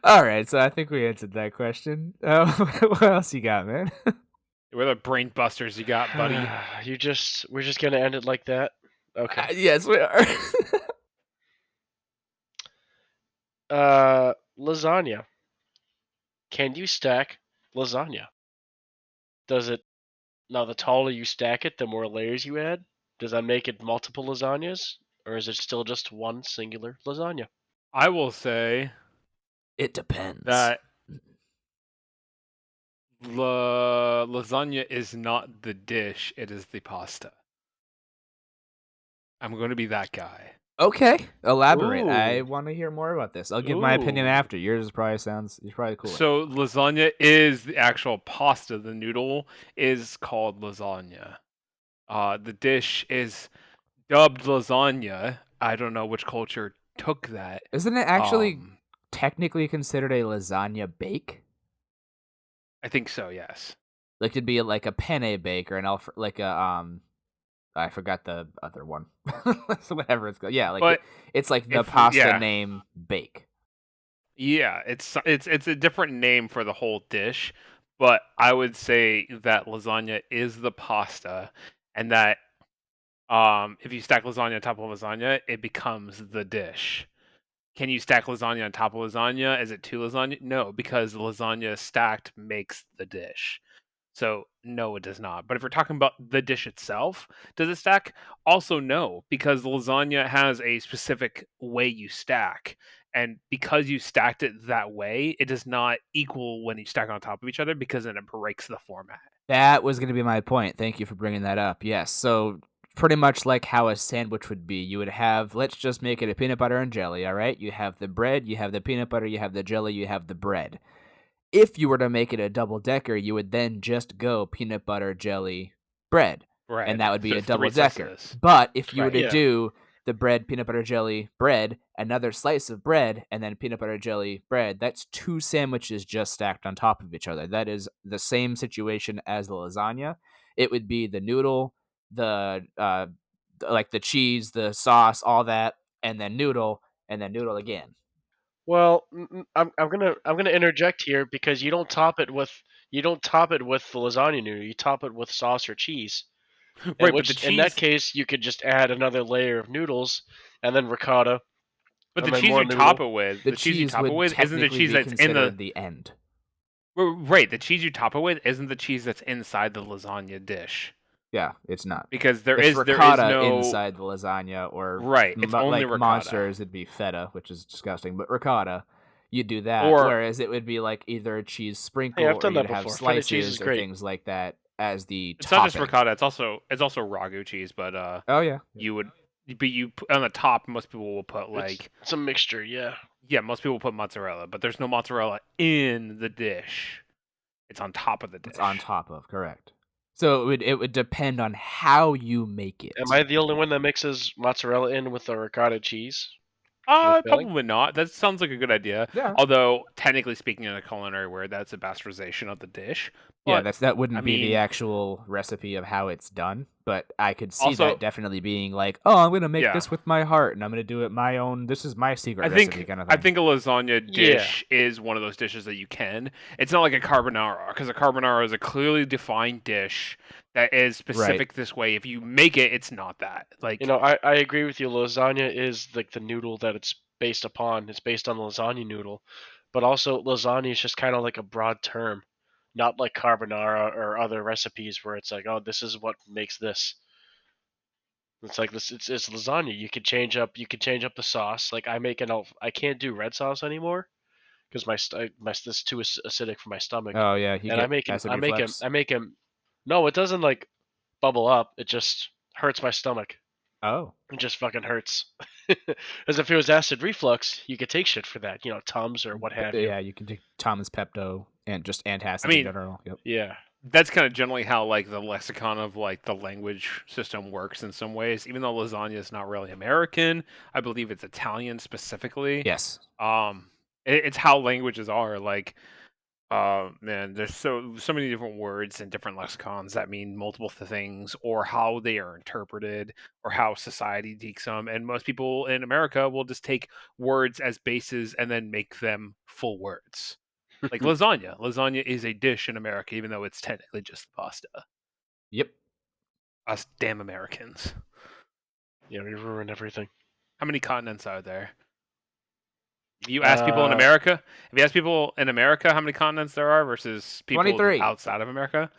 all right, so I think we answered that question. What else you got, man? What other brain busters you got, buddy? We're just gonna end it like that. Okay. Yes, we are. Lasagna. Can you stack lasagna? Does it Now the taller you stack it, the more layers you add? Does that make it multiple lasagnas? Or is it still just one singular lasagna? I will say It depends. that lasagna is not the dish; it is the pasta. I'm going to be that guy. Okay, elaborate. I Ooh. want to hear more about this. I'll give my opinion Ooh. after. Yours probably cooler. So lasagna is the actual pasta. The noodle is called lasagna. The dish is dubbed lasagna. I don't know which culture took that. Isn't it actually Um, technically considered a lasagna bake? I think so. Yes. Like it'd be like a penne bake or like a I forgot the other one. So whatever it's called. Yeah, like But it's like the if pasta yeah, name bake. yeah, it's a different name for the whole dish, but I would say that lasagna is the pasta, and that if you stack lasagna on top of lasagna, it becomes the dish. Can you stack lasagna on top of lasagna? Is it two lasagna? No, because lasagna stacked makes the dish. So no, it does not. But if we're talking about the dish itself, does it stack? Also no, because lasagna has a specific way you stack. And because you stacked it that way, it does not equal when you stack on top of each other because then it breaks the format. That was going to be my point. Thank you for bringing that up. Yes. So pretty much like how a sandwich would be. You would have, let's just make it a peanut butter and jelly, all right? You have the bread, you have the peanut butter, you have the jelly, you have the bread. If you were to make it a double decker, you would then just go peanut butter, jelly, bread, and Bread. that would be So a it's double three decker. slices. But if you were Right. to Yeah. do the bread, peanut butter, jelly, bread, another slice of bread, and then peanut butter, jelly, bread, that's two sandwiches just stacked on top of each other. That is the same situation as the lasagna. It would be the noodle, like the cheese, the sauce, all that, and then noodle again. Well, I'm gonna interject here because you don't top it with the lasagna noodle. You top it with sauce or cheese. In Right, but the which, in that cheese case, you could just add another layer of noodles, and then ricotta, but and the then cheese more you top noodle. it with, The the cheese you cheese top it would with isn't the technically cheese be that's in the considered the end. right, the cheese you top it with isn't the cheese that's inside the lasagna dish. Yeah, it's not. Because It's there is ricotta no inside the lasagna, or right, it's only like ricotta. monsters, it'd be feta, which is disgusting. But ricotta, you'd do that. Or Whereas it would be like either a cheese Hey, sprinkle, I've or done that you'd have before. Feta cheese is slices or great. things like that as the it's not just topping. ricotta, it's also ragu cheese, but Oh yeah, you would but you on the top most people will put like It's a mixture, yeah. yeah, most people put mozzarella, but there's no mozzarella in the dish. It's on top of the it's on dish. top of, correct. So it would depend on how you make Am it. I the only one that mixes mozzarella in with the ricotta cheese for the filling? Probably not. That sounds like a good idea. Yeah. Although, technically speaking, in a culinary word, that's a bastardization of the dish. Yeah, But that I wouldn't be the mean, actual recipe of how it's done, but I could see that also, definitely being like, "Oh, I'm gonna make yeah, this with my heart, and I'm gonna do it my own. This is my secret I recipe," think kind of I thing. think a lasagna Yeah. dish is one of those dishes that you can. It's not like a carbonara because a carbonara is a clearly defined dish that is Right. specific this way. If you make it, it's not that. You Like, know, I agree with you. Lasagna is like the noodle that it's based upon. It's based on the lasagna noodle. But also, lasagna is just kind of like a broad term, not like carbonara or other recipes where it's like, oh, this is what makes this. It's like this. It's lasagna. You could change up the sauce. Like I can't do red sauce anymore because my this too acidic for my stomach. Oh yeah, you And get acid reflux. I make him. No, it doesn't like bubble up. It just hurts my stomach. Oh, It just fucking hurts. As if it was acid reflux, you could take shit for that. You know, Tums or what have you. Yeah, you can take Thomas Pepto and just I antacids in mean, general. Yep. Yeah. that's kind of generally how like the lexicon of like the language system works in some ways. Even though lasagna is not really American, I believe it's Italian specifically. Yes. It's how languages are. Like, man, there's so many different words and different lexicons that mean multiple things, or how they are interpreted, or how society takes them. And most people in America will just take words as bases and then make them full words. Like lasagna. Lasagna is a dish in America, even though it's technically just pasta. Yep. Us damn Americans. Yeah, we ruined everything. How many continents are there? If you ask people in Uh, America, if you ask people in America how many continents there are versus people 23. outside of America,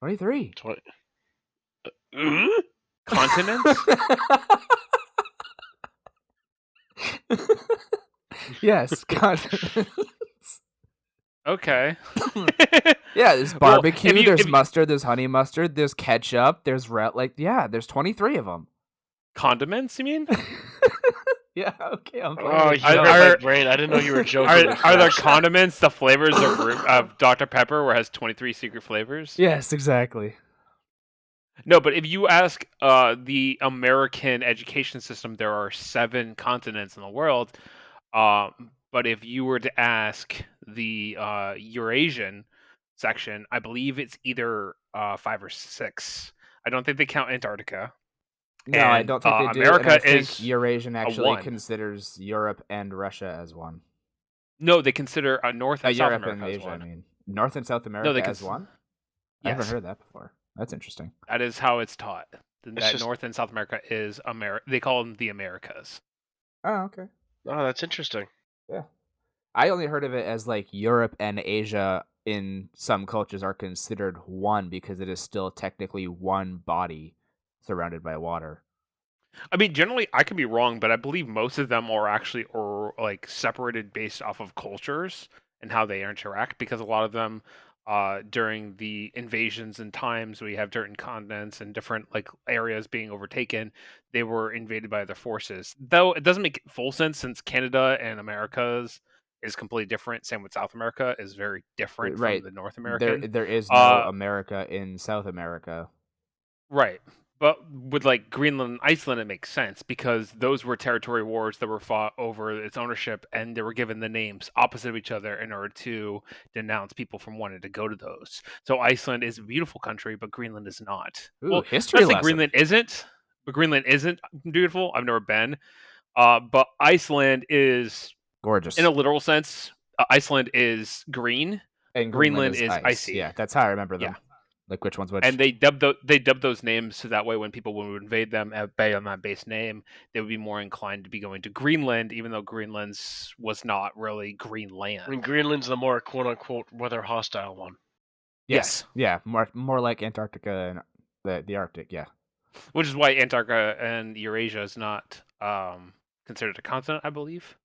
23. 20. continents? Yes, continents. Okay. Yeah, there's Well, barbecue, there's mustard, there's honey mustard, there's ketchup, there's there's 23 of them. Condiments, you mean? Yeah, okay, I'm fine Oh, with you joke. read my brain. I didn't know you were joking. Are there condiments the flavors of Dr. Pepper, where it has 23 secret flavors? Yes, exactly. No, but if you ask the American education system, there are 7 continents in the world. But if you were to ask the Eurasian section, I believe it's either 5 or 6. I don't think they count Antarctica. No, I And don't think they do, and I America think is Eurasian a actually 1. considers Europe and Russia as one. No, they consider North and South Europe America and as Asia, I 1. mean. North and South No, America they as one? I haven't yes, heard that before. That's interesting. that is how it's taught. It's That just North and South America is They call them the Americas. Oh, okay. oh, that's interesting. Yeah. I only heard of it as like Europe and Asia in some cultures are considered one because it is still technically one body surrounded by water. I mean, generally, I could be wrong, but I believe most of them are actually like separated based off of cultures and how they interact. Because a lot of them, during the invasions and times we have certain continents and different like areas being overtaken, they were invaded by other forces. Though it doesn't make full sense since Canada and Americas is completely different. Same with South America is very different from Right. the North There American. there is no Uh, America in South America. Right. But with like Greenland and Iceland, it makes sense because those were territory wars that were fought over its ownership, and they were given the names opposite of each other in order to denounce people from wanting to go to those. So Iceland is a beautiful country, but Greenland is not. Ooh, Well, history not say lesson. Greenland isn't, but Greenland isn't beautiful. I've never been. But Iceland is, Gorgeous. in a literal sense, Iceland is green. And Greenland is ice. icy. Yeah, that's how I remember them. Yeah. Like which one's which. And they dubbed those names so that way when people would invade them on that base name, they would be more inclined to be going to Greenland, even though Greenland's was not really Greenland. I mean, Greenland's the more quote unquote weather hostile one. Yes. Yeah, more like Antarctica and the Arctic, yeah. Which is why Antarctica and Eurasia is not considered a continent, I believe.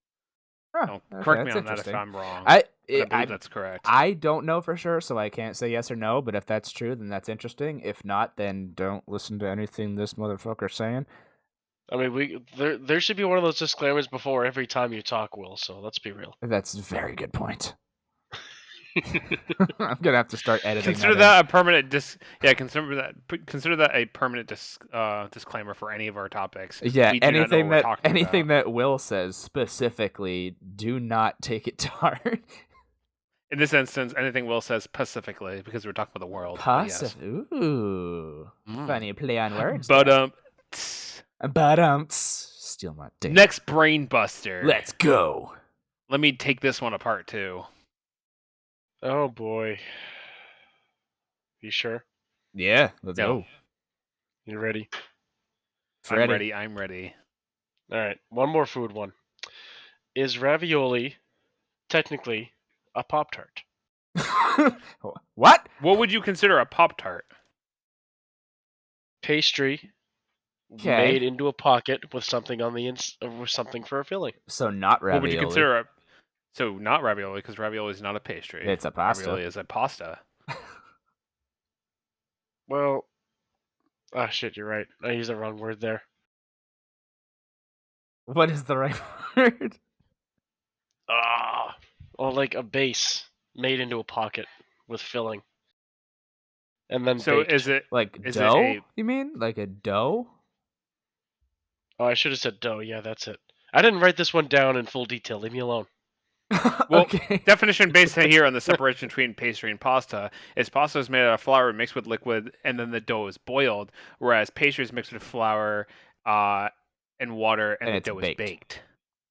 Oh, So okay, correct me that's on that if interesting. I'm wrong. But I believe that's correct. I don't know for sure, so I can't say yes or no, but if that's true, then that's interesting. If not, then don't listen to anything this motherfucker's saying. I mean, there should be one of those disclaimers before every time you talk, Will. So let's be real. That's a very good point. I'm gonna have to start editing. Consider that a permanent consider that a permanent disclaimer for any of our topics. Yeah, We do not know what we're talking anything about. that Will says specifically, do not take it to heart. In this instance, anything Will says specifically because we're talking about the world. But yes. Ooh, funny play on words. But steal my dick. Next brain buster. Let's go. Let me take this one apart too. Oh boy. You sure? Yeah, let's go. You ready? Freddy. I'm ready. All right. One more food one. Is ravioli technically a Pop-Tart? What? What would you consider a Pop-Tart? Pastry made into a pocket with something on the with something for a filling. So not ravioli. What would you consider So not ravioli, because ravioli is not a pastry. It's a pasta. Ravioli is a pasta. Well, shit, you're right. I used the wrong word there. What is the right word? Well, like a base made into a pocket with filling. And then So baked. is it like is dough? It You mean like a dough? Oh, I should have said dough. Yeah, that's it. I didn't write this one down in full detail. Leave me alone. Well, okay. definition based here on the separation between pastry and pasta is pasta is made out of flour mixed with liquid, and then the dough is boiled, whereas pastry is mixed with flour and water, and the dough is baked.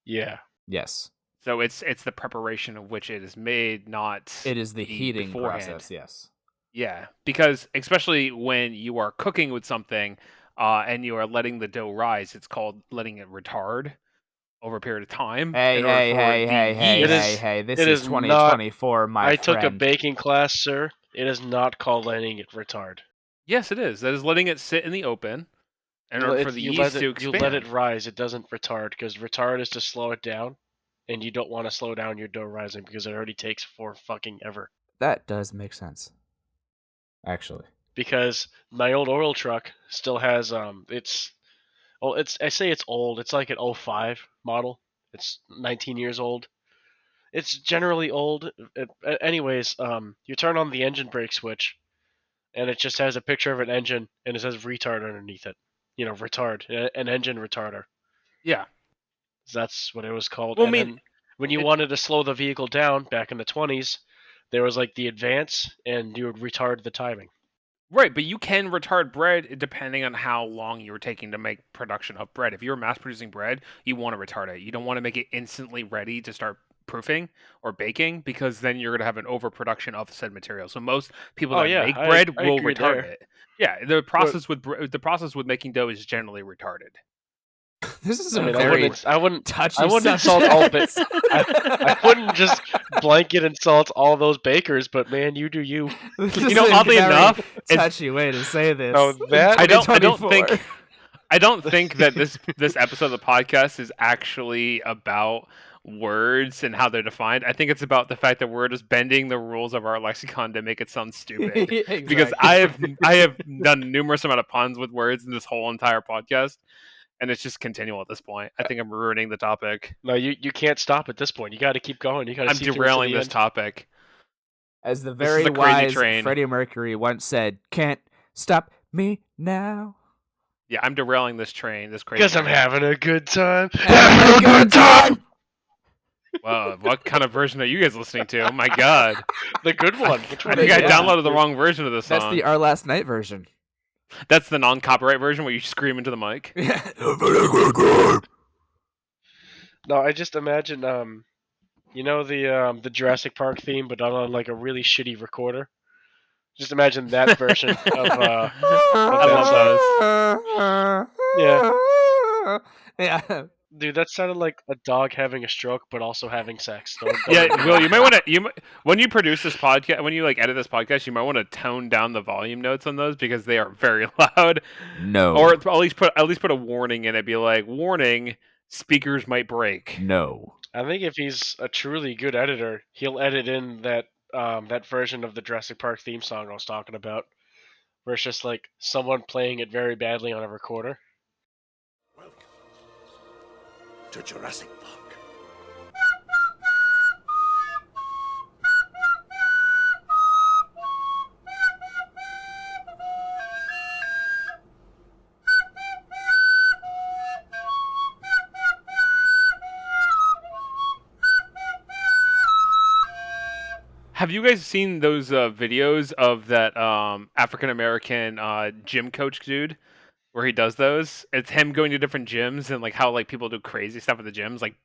Yeah. Yes. So it's the preparation of which it is made, not it is the heating beforehand. process. Yes. Yeah, because especially when you are cooking with something and you are letting the dough rise, it's called letting it retard over a period of time. Hey, this is 2024, my friend. I took a baking class, sir. It is not called letting it retard. Yes, it is. That is letting it sit in the open in order for the yeast to expand. You let it rise. It doesn't retard, because retard is to slow it down, and you don't want to slow down your dough rising because it already takes for fucking ever. That does make sense. Actually. Because my old oil truck still has its Well, I say it's old. It's like an '05 model. It's 19 years old. It's generally old. Anyways, you turn on the engine brake switch, and it just has a picture of an engine, and it says retard underneath it. Retard, an engine retarder. Yeah. That's what it was called. Well, I And mean, then when you wanted to slow the vehicle down back in the 20s, there was like the advance, and you would retard the timing. right, but you can retard bread depending on how long you were taking to make production of bread. If you're mass producing bread, you want to retard it. You don't want to make it instantly ready to start proofing or baking because then you're going to have an overproduction of said material. So most people Oh that yeah, make bread I will agree retard there. it. Yeah, the process with making dough is generally retarded. This is I a mean, very I wouldn't touchy insult all subject. I wouldn't just blanket insult all those bakers, but man, you do you. This You is know, a oddly very enough, it's touchy way to say this. Oh, that- I don't 2024. think that this episode of the podcast is actually about words and how they're defined. I think it's about the fact that we're just bending the rules of our lexicon to make it sound stupid. Because Exactly. I have done numerous amount of puns with words in this whole entire podcast, and it's just continual at this point. I think I'm ruining the topic. No, you can't stop at this point. You got to keep going. You got to I'm see through derailing to the this end. topic. As the This is very a crazy wise train. Freddie Mercury once said, "Can't stop me now." Yeah, I'm derailing this train. This crazy. Because I'm train. having a good time. Having a good time. Wow, what kind of version are you guys listening to? Oh my god. The good one. Which I one? think I Yeah. downloaded the wrong version of this That's song. the Our Last Night version. That's the non-copyright version where you scream into the mic. No, I just imagine the Jurassic Park theme, but on like a really shitty recorder. Just imagine that version of I love those. Yeah. Dude, that sounded like a dog having a stroke, but also having sex. Don't Yeah, get me Will, wrong. you might want to when you produce this podcast, when you like edit this podcast, you might want to tone down the volume notes on those because they are very loud. No. Or at least put a warning in it. Be like, warning, speakers might break. No. I think if he's a truly good editor, he'll edit in that version of the Jurassic Park theme song I was talking about, where it's just like someone playing it very badly on a recorder. Welcome to Jurassic Park. Have you guys seen those videos of that African American gym coach dude? Where he does those, it's him going to different gyms and like how like people do crazy stuff at the gyms, like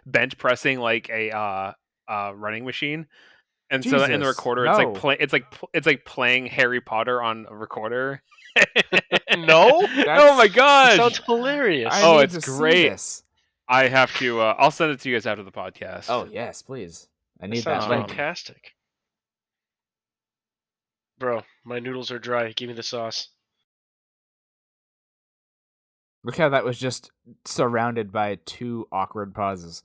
bench pressing like a running machine, and so in the Jesus, recorder, no. it's like playing Harry Potter on a recorder. No? Oh my It gosh! sounds hilarious. I Oh, need it's to see great. this. I have to. I'll send it to you guys after the podcast. Oh yes, please. I That need sounds that link. fantastic. Bro, my noodles are dry. Give me the sauce. Look how that was just surrounded by 2 awkward pauses.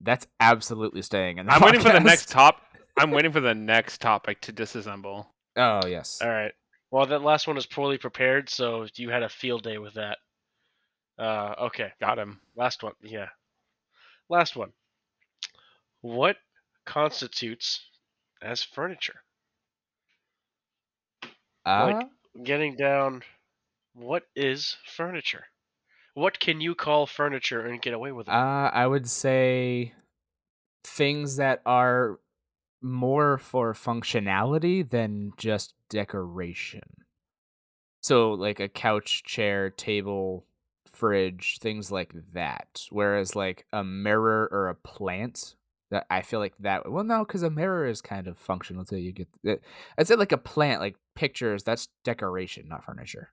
That's absolutely staying in the I'm waiting for the podcast. next top. I'm waiting for the next topic to disassemble. Oh yes. All right. Well, that last one was poorly prepared, so you had a field day with that. Okay. Got him. Last one. Yeah. Last one. What constitutes as furniture? Like getting down. What is furniture? What can you call furniture and get away with it? I would say things that are more for functionality than just decoration. So like a couch, chair, table, fridge, things like that. Whereas like a mirror or a plant, that I feel like that. Well, no, because a mirror is kind of functional too. You get it. I'd say like a plant, like pictures. That's decoration, not furniture.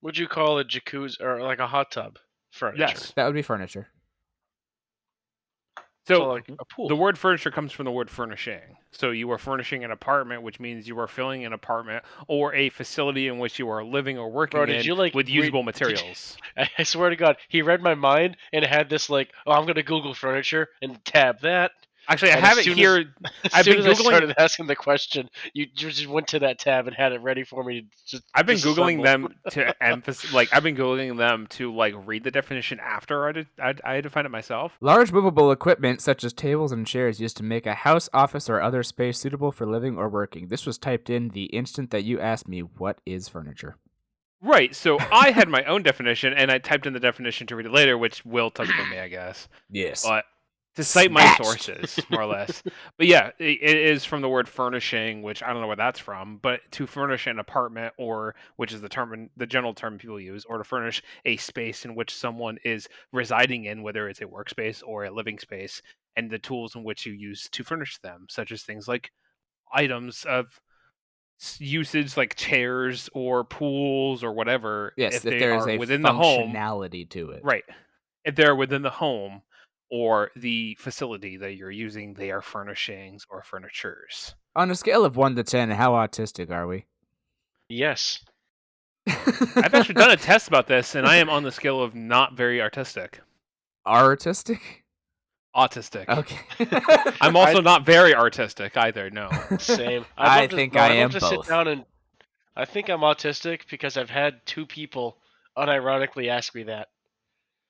Would you call a jacuzzi or like a hot tub furniture? Yes. That would be furniture. So, So like a pool. the word furniture comes from the word furnishing. So you are furnishing an apartment, which means you are filling an apartment or a facility in which you are living or working Bro, did in you, like, with read- usable did you- materials. I swear to God, he read my mind and it had this like, oh, I'm gonna Google furniture and tab that. Actually, I And have it here. as I've soon been as I googling. started asking the question, you just went to that tab and had it ready for me to I've been googling disassemble. them to emphasize. Like I've been googling them to like read the definition after I had to find it myself. Large movable equipment such as tables and chairs used to make a house, office, or other space suitable for living or working. This was typed in the instant that you asked me, what is furniture? Right. So I had my own definition, and I typed in the definition to read it later, which Will took from me, I guess. Yes. But to cite my Snatched. sources, more or less. But yeah, it is from the word furnishing, which I don't know where that's from, but to furnish an apartment, or which is the general term people use, or to furnish a space in which someone is residing in, whether it's a workspace or a living space, and the tools in which you use to furnish them, such as things like items of usage like chairs or pools or whatever, Yes, if if they there is are a within the home. functionality to it. Right. If they're within the home or the facility that you're using, they are furnishings or furnitures. On a scale of 1 to 10, how autistic are we? Yes. I've actually done a test about this, and I am on the scale of not very artistic. Artistic? Autistic. Okay. I'm also not very artistic either, no. Same. I I'd think love I am to both. sit down and I think I'm autistic because I've had two people unironically ask me that.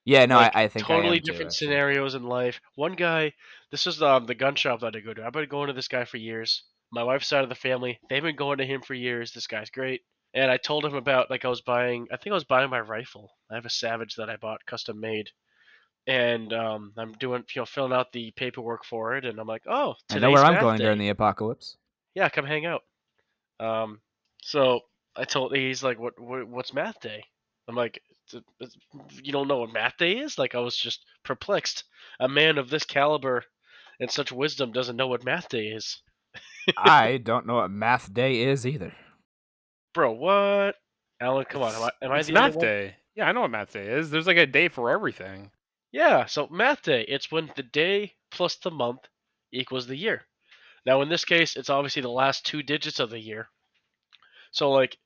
Yeah, no, Like, I think I am totally too, different actually. scenarios in life. One guy, this is the gun shop that I go to. I've been going to this guy for years. My wife's side of the family, they've been going to him for years. This guy's great. And I told him about I think I was buying my rifle. I have a Savage that I bought custom made. And I'm doing, filling out the paperwork for it. And I'm like, oh, I know where today's I'm math going day. during the apocalypse. Yeah, come hang out. So I told he's like, what's math day? I'm like, you don't know what math day is? Like I was just perplexed. A man of this caliber and such wisdom doesn't know what math day is. I don't know what math day is either. Bro, what? Alan, come on. Am I It's the only math one? day. Yeah, I know what math day is. There's like a day for everything. Yeah, so math day. It's when the day plus the month equals the year. Now in this case, it's obviously the last two digits of the year. So like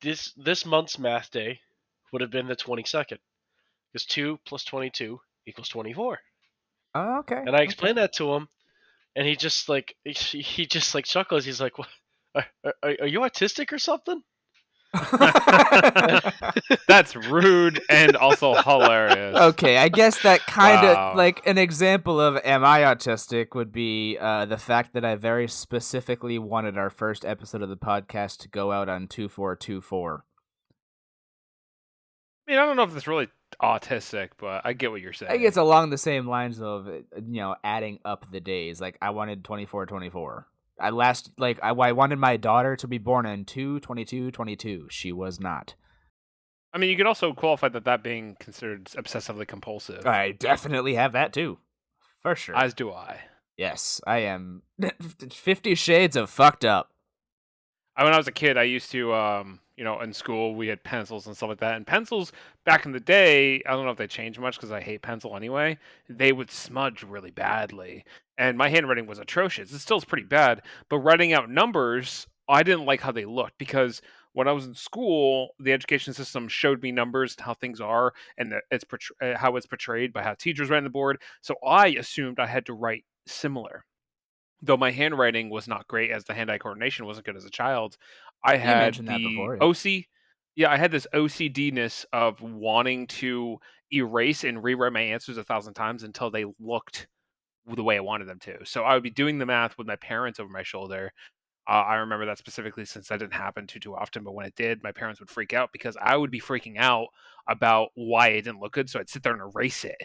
this month's math day would have been the 22nd. Because 2 plus 22 equals 24. Oh, okay. And I explained that to him, and he just like chuckles. He's like, "What? Are you autistic or something?" That's rude and also hilarious. Okay, I guess that kind of Wow. like an example of am I autistic would be the fact that I very specifically wanted our first episode of the podcast to go out on 2424. I mean, I don't know if it's really autistic, but I get what you're saying. I think it's along the same lines of adding up the days. Like I wanted 2424. I wanted my daughter to be born in 2/22/22. She was not. I mean, you could also qualify that being considered obsessively compulsive. I definitely have that too, for sure. As do I. Yes, I am 50 shades of fucked up. When I was a kid, I used to, in school, we had pencils and stuff like that. And pencils, back in the day, I don't know if they changed much because I hate pencil anyway, they would smudge really badly. And my handwriting was atrocious. It still is pretty bad. But writing out numbers, I didn't like how they looked because when I was in school, the education system showed me numbers and how things are and how it's portrayed by how teachers write on the board. So I assumed I had to write similar. Though my handwriting was not great as the hand-eye coordination wasn't good as a child, I You had mentioned that the before. Yeah. yeah, I had this OCD-ness of wanting to erase and rewrite my answers 1,000 times until they looked the way I wanted them to. So I would be doing the math with my parents over my shoulder. I remember that specifically since that didn't happen too often, but when it did, my parents would freak out because I would be freaking out about why it didn't look good. So I'd sit there and erase it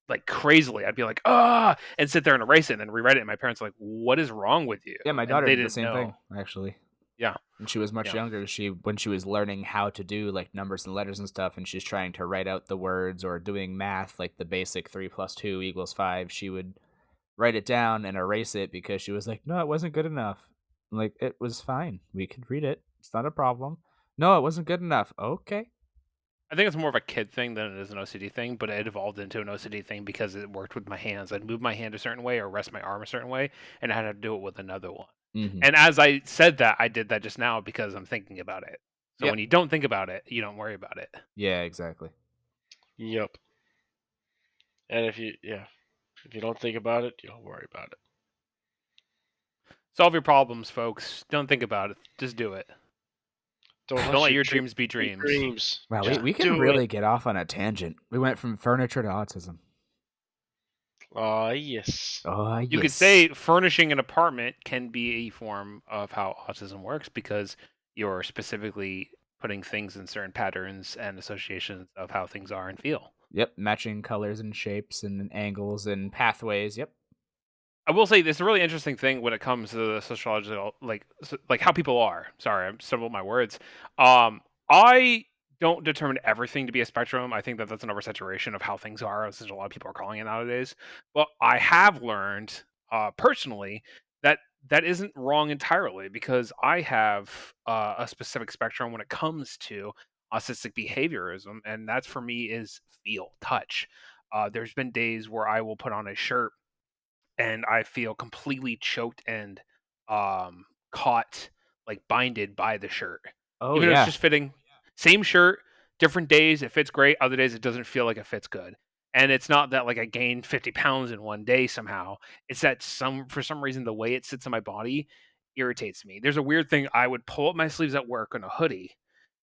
like crazily. I'd be like, and sit there and erase it and then rewrite it. And my parents were like, what is wrong with you? Yeah, my And daughter they did the didn't same know. thing, actually. Yeah. When she was much Yeah. younger, when she was learning how to do like numbers and letters and stuff, and she's trying to write out the words or doing math, like the basic 3 + 2 = 5, she would write it down and erase it because she was like, no, it wasn't good enough. I'm like, it was fine. We could read it. It's not a problem. No, it wasn't good enough. Okay. I think it's more of a kid thing than it is an OCD thing, but it evolved into an OCD thing because it worked with my hands. I'd move my hand a certain way or rest my arm a certain way, and I had to do it with another one. Mm-hmm. And as I said that, I did that just now because I'm thinking about it. So Yep. when you don't think about it, you don't worry about it. Yeah, exactly. Yep. And If you don't think about it, you don't worry about it. Solve your problems, folks. Don't think about it. Just do it. Don't let your dreams be dreams. Wow, Just we can do really it. get off on a tangent. We went from furniture to autism. Ah, yes. Oh, yes. You could say furnishing an apartment can be a form of how autism works because you're specifically putting things in certain patterns and associations of how things are and feel. Yep, matching colors and shapes and angles and pathways. Yep. I will say this is a really interesting thing when it comes to the sociological, like how people are. Sorry, I'm stumbling my words. I don't determine everything to be a spectrum. I think that that's an oversaturation of how things are, since a lot of people are calling it nowadays. But I have learned personally that that isn't wrong entirely because I have a specific spectrum when it comes to autistic behaviorism, and that's for me is feel, touch. There's been days where I will put on a shirt and I feel completely choked and caught, like binded by the shirt. Oh, Even though it's yeah. just fitting, same shirt, different days it fits great. Other days it doesn't feel like it fits good. And it's not that like I gained 50 pounds in one day somehow. It's that for some reason the way it sits on my body irritates me. There's a weird thing. I would pull up my sleeves at work in a hoodie,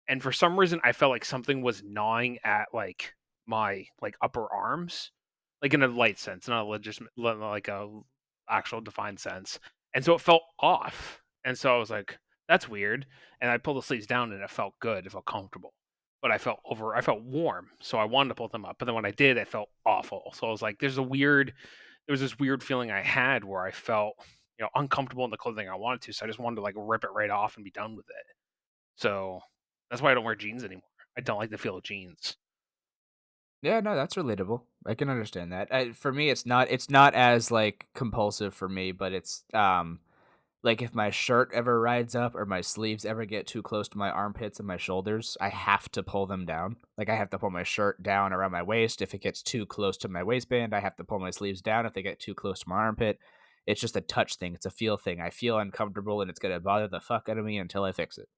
and for some reason I felt like something was gnawing at like my like upper arms, like in a light sense, not a legitimate like a actual defined sense. And so it felt off. And so I was like, that's weird. And I pulled the sleeves down and it felt good, it felt comfortable. But I felt warm, so I wanted to pull them up. But then when I did, it felt awful. So I was like, there was this weird feeling I had where I felt, uncomfortable in the clothing I wanted to. So I just wanted to like rip it right off and be done with it. So that's why I don't wear jeans anymore. I don't like the feel of jeans. Yeah, no, that's relatable. I can understand that. For me, it's not as like compulsive for me, but it's like if my shirt ever rides up or my sleeves ever get too close to my armpits and my shoulders, I have to pull them down. Like I have to pull my shirt down around my waist. If it gets too close to my waistband, I have to pull my sleeves down if they get too close to my armpit. It's just a touch thing. It's a feel thing. I feel uncomfortable and it's gonna bother the fuck out of me until I fix it.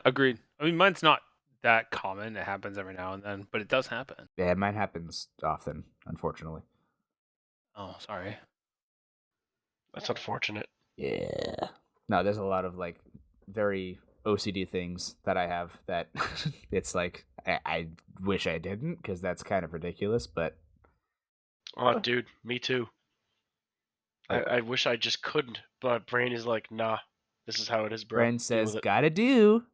Agreed. I mean, mine's not that common. It happens every now and then, but it does happen. Yeah, mine happens often, unfortunately. Oh, sorry. That's unfortunate. Yeah. No, there's a lot of like very OCD things that I have that it's like I wish I didn't because that's kind of ridiculous. But Oh, dude, me too. like I wish I just couldn't, but brain is like, nah, this is how it is, bro. Bren Deal says, with it. "Gotta do."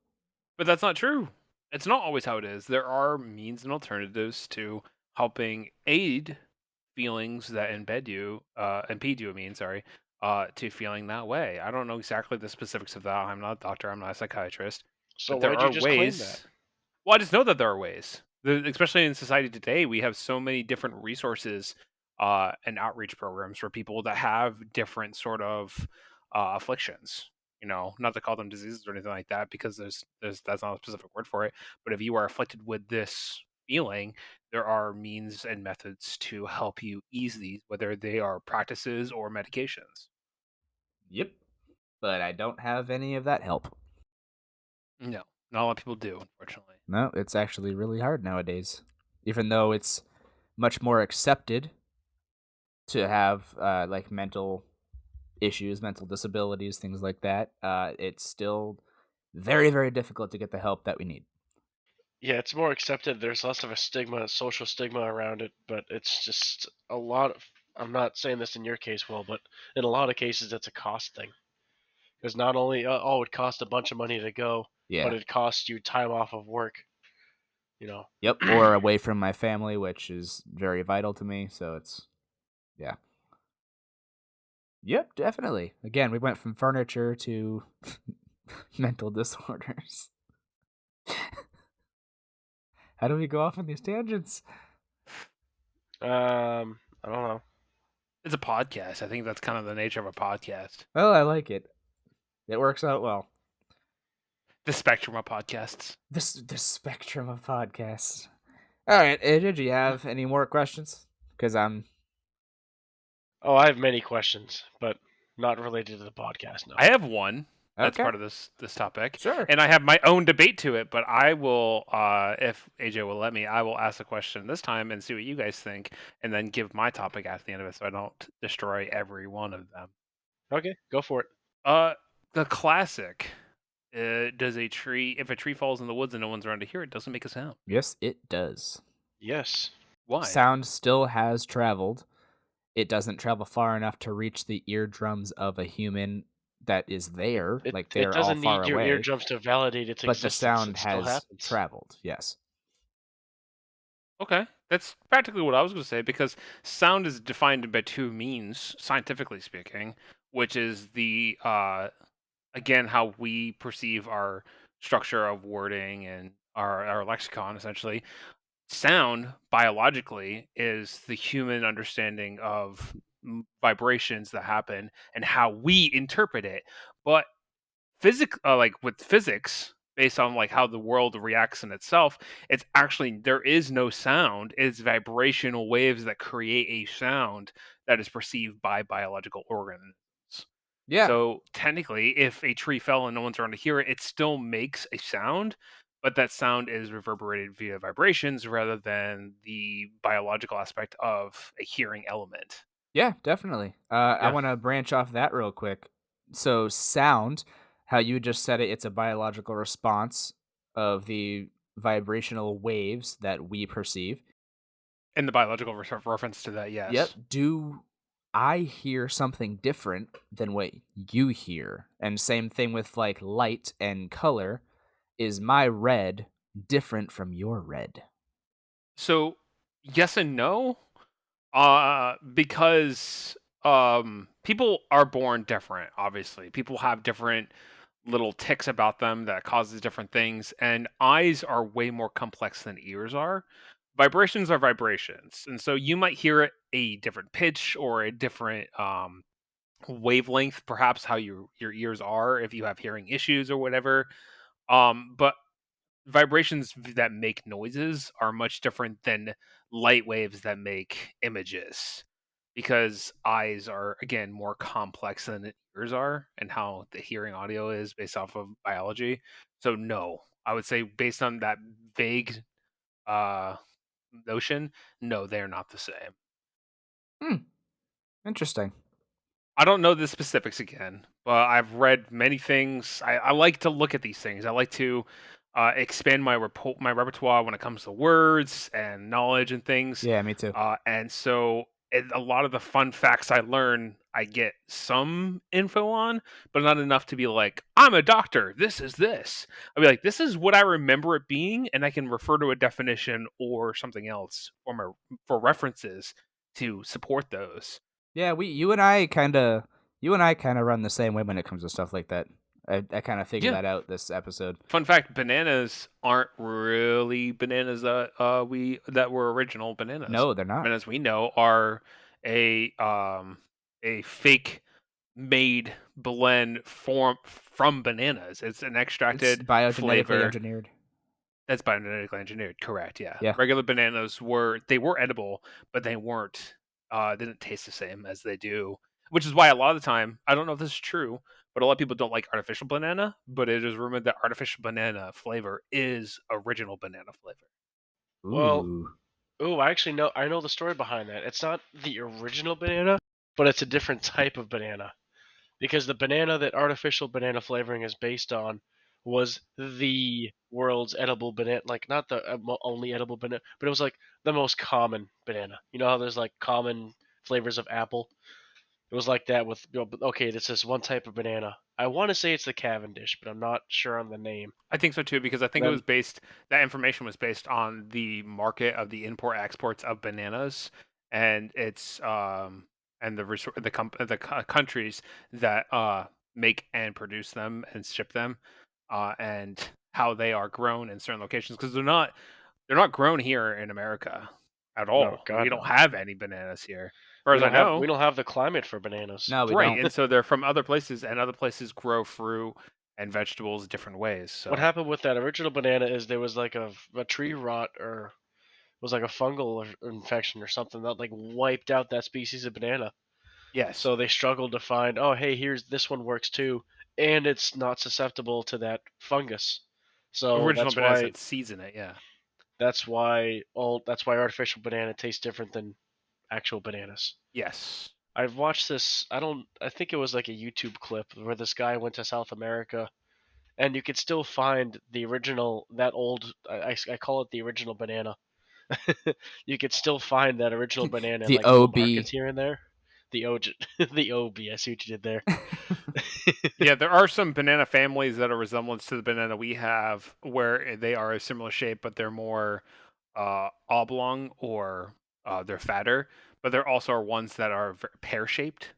But that's not true. It's not always how it is. There are means and alternatives to helping aid feelings that impede you, to feeling that way. I don't know exactly the specifics of that. I'm not a doctor, I'm not a psychiatrist. So But there why'd you are just claim that? ways. Well, I just know that there are ways. Especially in society today, we have so many different resources and outreach programs for people that have different sort of afflictions. Not to call them diseases or anything like that, because there's that's not a specific word for it. But if you are afflicted with this feeling, there are means and methods to help you ease these, whether they are practices or medications. Yep. But I don't have any of that help. No, not a lot of people do, unfortunately. No, it's actually really hard nowadays. Even though it's much more accepted to have like mental issues, mental disabilities, things like that, it's still very, very difficult to get the help that we need. Yeah, it's more accepted. There's less of a stigma, social stigma around it, but it's just a lot of. I'm not saying this in your case, Will, but in a lot of cases, it's a cost thing. Because not only, it costs a bunch of money to go, but Yeah. it costs you time off of work. You know. Yep. Or away from my family, which is very vital to me. So it's, yeah. Yep, definitely. Again, we went from furniture to mental disorders. How do we go off on these tangents? I don't know. It's a podcast. I think that's kind of the nature of a podcast. Well, I like it. It works out well. The spectrum of podcasts. The spectrum of podcasts. All right, AJ, do you have any more questions? Because I'm. Oh, I have many questions, but not related to the podcast. No. I have one. That's Okay. part of this topic. Sure. And I have my own debate to it, but I will, if AJ will let me, I will ask a question this time and see what you guys think, and then give my topic at the end of it so I don't destroy every one of them. Okay, go for it. The classic. Does a tree, if a tree falls in the woods and no one's around to hear it, doesn't make a sound? Yes, it does. Yes. Why? Sound still has traveled. It doesn't travel far enough to reach the eardrums of a human that is there, It like it they're all doesn't far need your away, eardrums to validate its but the existence. sound It still has happens. traveled. Yes. Okay, that's practically what I was going to say because sound is defined by two means, scientifically speaking, which is the again how we perceive our structure of wording and our lexicon essentially. Sound biologically is the human understanding of vibrations that happen and how we interpret it. But like with physics, based on like how the world reacts in itself, it's actually there is no sound. It's vibrational waves that create a sound that is perceived by biological organisms. Yeah. So technically, if a tree fell and no one's around to hear it, it still makes a sound, but that sound is reverberated via vibrations rather than the biological aspect of a hearing element. Yeah, definitely. I Yeah. want to branch off that real quick. So, sound, how you just said it, it's a biological response of the vibrational waves that we perceive. And the biological reference to that, Yep. yes. Do I hear something different than what you hear? And same thing with like light and color. Is my red different from your red? So yes and no. Because people are born different, obviously. People have different little ticks about them that causes different things, and eyes are way more complex than ears are. Vibrations are vibrations, and so you might hear it a different pitch or a different wavelength, perhaps how your ears are if you have hearing issues or whatever. But vibrations that make noises are much different than light waves that make images because eyes are again more complex than ears are and how the hearing audio is based off of biology. So no, I would say based on that vague uh notion, no, they're not the same. Hmm. Interesting. I don't know the specifics again, but I've read many things. I like to look at these things. I like to expand my repertoire when it comes to words and knowledge and things. Yeah, me too. And so a lot of the fun facts I learn, I get some info on, but not enough to be like, I'm a doctor. This is this. I'll be like, this is what I remember it being, and I can refer to a definition or something else for references to support those. Yeah, you and I kind of run the same way when it comes to stuff like that. I kind of figured Yeah. that out this episode. Fun fact: bananas aren't really bananas that were original bananas. No, they're not. Bananas we know are a fake made blend form from bananas. It's an It's extracted biogenetically flavor engineered. that's biogenetically engineered. Correct. Yeah. Yeah. Regular bananas were edible, but they weren't. Didn't taste the same as they do. Which is why a lot of the time, I don't know if this is true, but a lot of people don't like artificial banana. But it is rumored that artificial banana flavor is original banana flavor. Well, Ooh. I actually know. I know the story behind that. It's not the original banana, but it's a different type of banana. Because the banana that artificial banana flavoring is based on was the world's edible banana, like not the only edible banana, but it was like the most common banana. You know how there's like common flavors of apple? It was like that with, okay, this is one type of banana. I want to say it's the Cavendish, but I'm not sure on the name. I think so too because I think it Then was based. That information was based on the market of the import exports of bananas, and it's and the countries that make and produce them and ship them, and how they are grown in certain locations because they're not grown here in America at no, all. We God don't no. have any bananas here, as far as I We know. don't have the climate for bananas. No, we Right, don't. and so they're from other places, and other places grow fruit and vegetables different ways. What So happened with that original banana is there was like a tree rot, or was like a fungal infection or something that like wiped out that species of banana. yes, So they struggled to find, oh hey, here's this one works too, and it's not susceptible to that fungus. So Original bananas had seeds in it, yeah. that's why artificial banana tastes different than actual bananas. Yes. I've watched this. I think it was like a YouTube clip where this guy went to South America, and you could still find the original, that old. I call it the original banana. You could still find that original banana in The like little OB. markets here and there. The OG, the OB. I see what you did there. Yeah, there are some banana families that are resemblance to the banana we have, where they are a similar shape, but they're more oblong or they're fatter. But there also are ones that are pear shaped,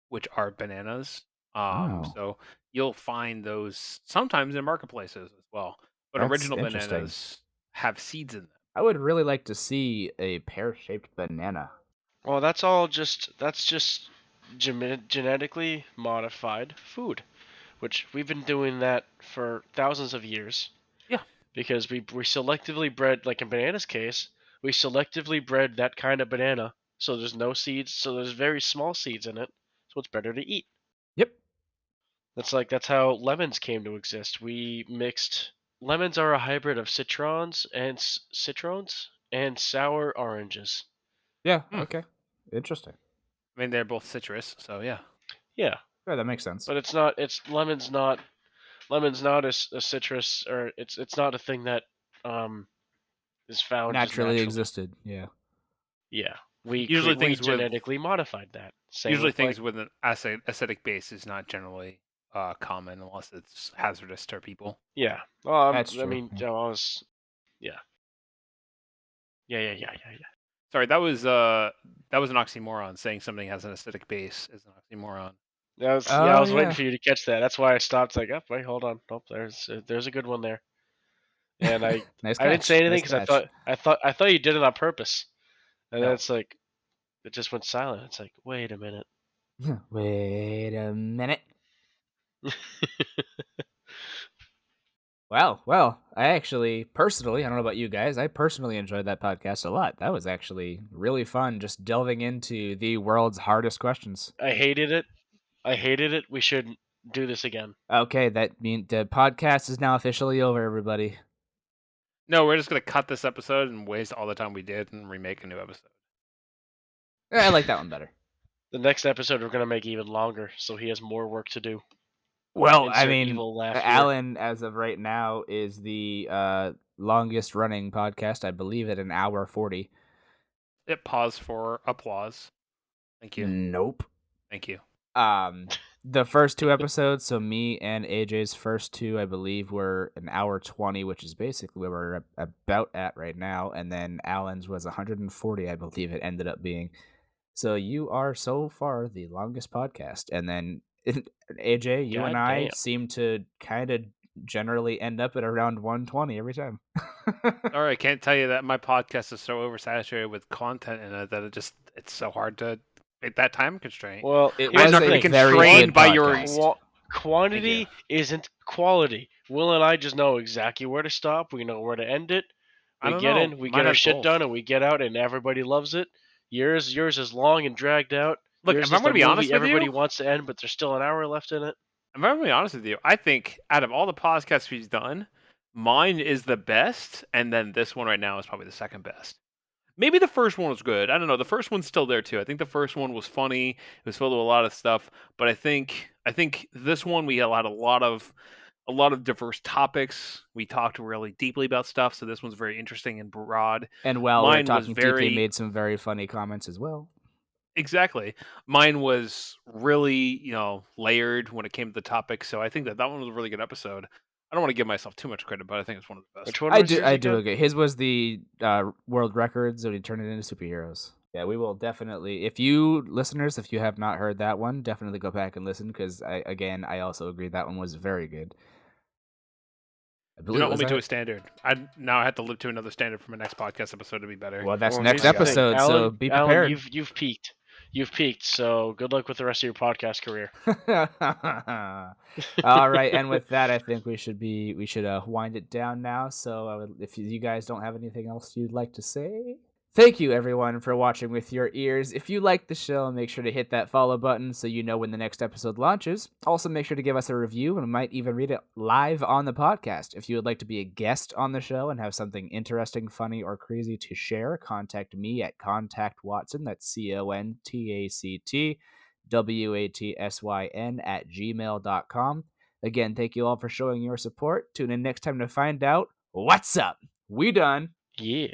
which are bananas. Oh. So you'll find those sometimes in marketplaces as well. But That's original interesting. bananas have seeds in them. I would really like to see a pear-shaped banana. Well, that's just genetically modified food, which we've been doing that for thousands of years. Yeah. Because we selectively bred, like in bananas case, we selectively bred that kind of banana, so there's no seeds, so there's very small seeds in it, so it's better to eat. Yep. That's how lemons came to exist. We mixed lemons are a hybrid of citrons and sour oranges. Yeah. Hmm. Okay. Interesting. I mean, they're both citrus, so yeah. Yeah, Yeah, that makes sense. but lemon's not a citrus, or it's not a thing that is found just Naturally naturally. existed. Yeah. Yeah, we Usually we things with genetically modified that. Same usually with things like, with an acidic base is not generally common unless it's hazardous to people. yeah. Well, That's I true. mean, Yeah. you know, I was, yeah, yeah. Sorry, that was an oxymoron. Saying something has an acidic base is an oxymoron. I was, I Oh was waiting yeah. for you to catch that. That's why I stopped. Like, oh, wait, hold on. Nope, there's a good one there. And Nice I didn't say catch. anything Nice because catch. I thought you did it on purpose. And then No. it's like it just went silent. It's like, wait a minute. Wait a minute. Well, I actually personally, I don't know about you guys, I personally enjoyed that podcast a lot. That was actually really fun, just delving into the world's hardest questions. I hated it. We should do this again. Okay, that means the podcast is now officially over, everybody. No, we're just gonna cut this episode and waste all the time we did and remake a new episode. I like that one better. The next episode we're gonna make even longer, so he has more work to do. Well, I Insert mean, evil laugh here. Alan, as of right now, is the longest running podcast. I believe at an hour 40. Hit pause for applause. Thank you. Nope. Thank you. The first two episodes, so me and AJ's first two, I believe, were an hour 20, which is basically where we're about at right now. And then Alan's was 140, I believe it ended up being. So you are so far the longest podcast. And then AJ, you God and I damn. seem to kind of generally end up at around 120 every time. Sorry, I can't tell you that my podcast is so oversaturated with content in it that it's so hard to hit that time constraint. Well, It here's was the not a really thing. very constrained good by your podcast. Quantity isn't quality. Will and I just know exactly where to stop. We know where to end it. I We don't get know. in, we Mine get our has shit both. done, and we get out, and everybody loves it. Yours is long and dragged out. Look, Yours if is I'm gonna the be movie honest with everybody you, wants to end, but there's still an hour left in it. if I'm gonna be honest with you, I think out of all the podcasts we've done, mine is the best, and then this one right now is probably the second best. Maybe the first one was good. I don't know. The first one's still there too. I think the first one was funny. It was filled with a lot of stuff, but I think this one we had a lot of diverse topics. We talked really deeply about stuff, so this one's very interesting and broad. And while we were Mine was talking deeply, very made some very funny comments as well. exactly. Mine was really, layered when it came to the topic, so I think that one was a really good episode. I don't want to give myself too much credit, but I think it's one of the best. Which one I was do yours I do again? agree. His was the world records, so he turned it into superheroes. Yeah, we will definitely. If you listeners, if you have not heard that one, definitely go back and listen because I also agree that one was very good. I Do believe not was hold me to that. a standard. I now have to live to another standard for my next podcast episode to be better. Well, that's Well, next here's the thing, episode, so be prepared. you've peaked. You've peaked. So good luck with the rest of your podcast career. All right, and with that, I think we should wind it down now. So, if you guys don't have anything else you'd like to say, Thank you, everyone, for watching with your ears. If you like the show, make sure to hit that follow button so you know when the next episode launches. Also, make sure to give us a review, and we might even read it live on the podcast. If you would like to be a guest on the show and have something interesting, funny, or crazy to share, contact me at contactwatson, that's CONTACTWATSYN @gmail.com. Again, thank you all for showing your support. Tune in next time to find out what's up. We done. Yeah.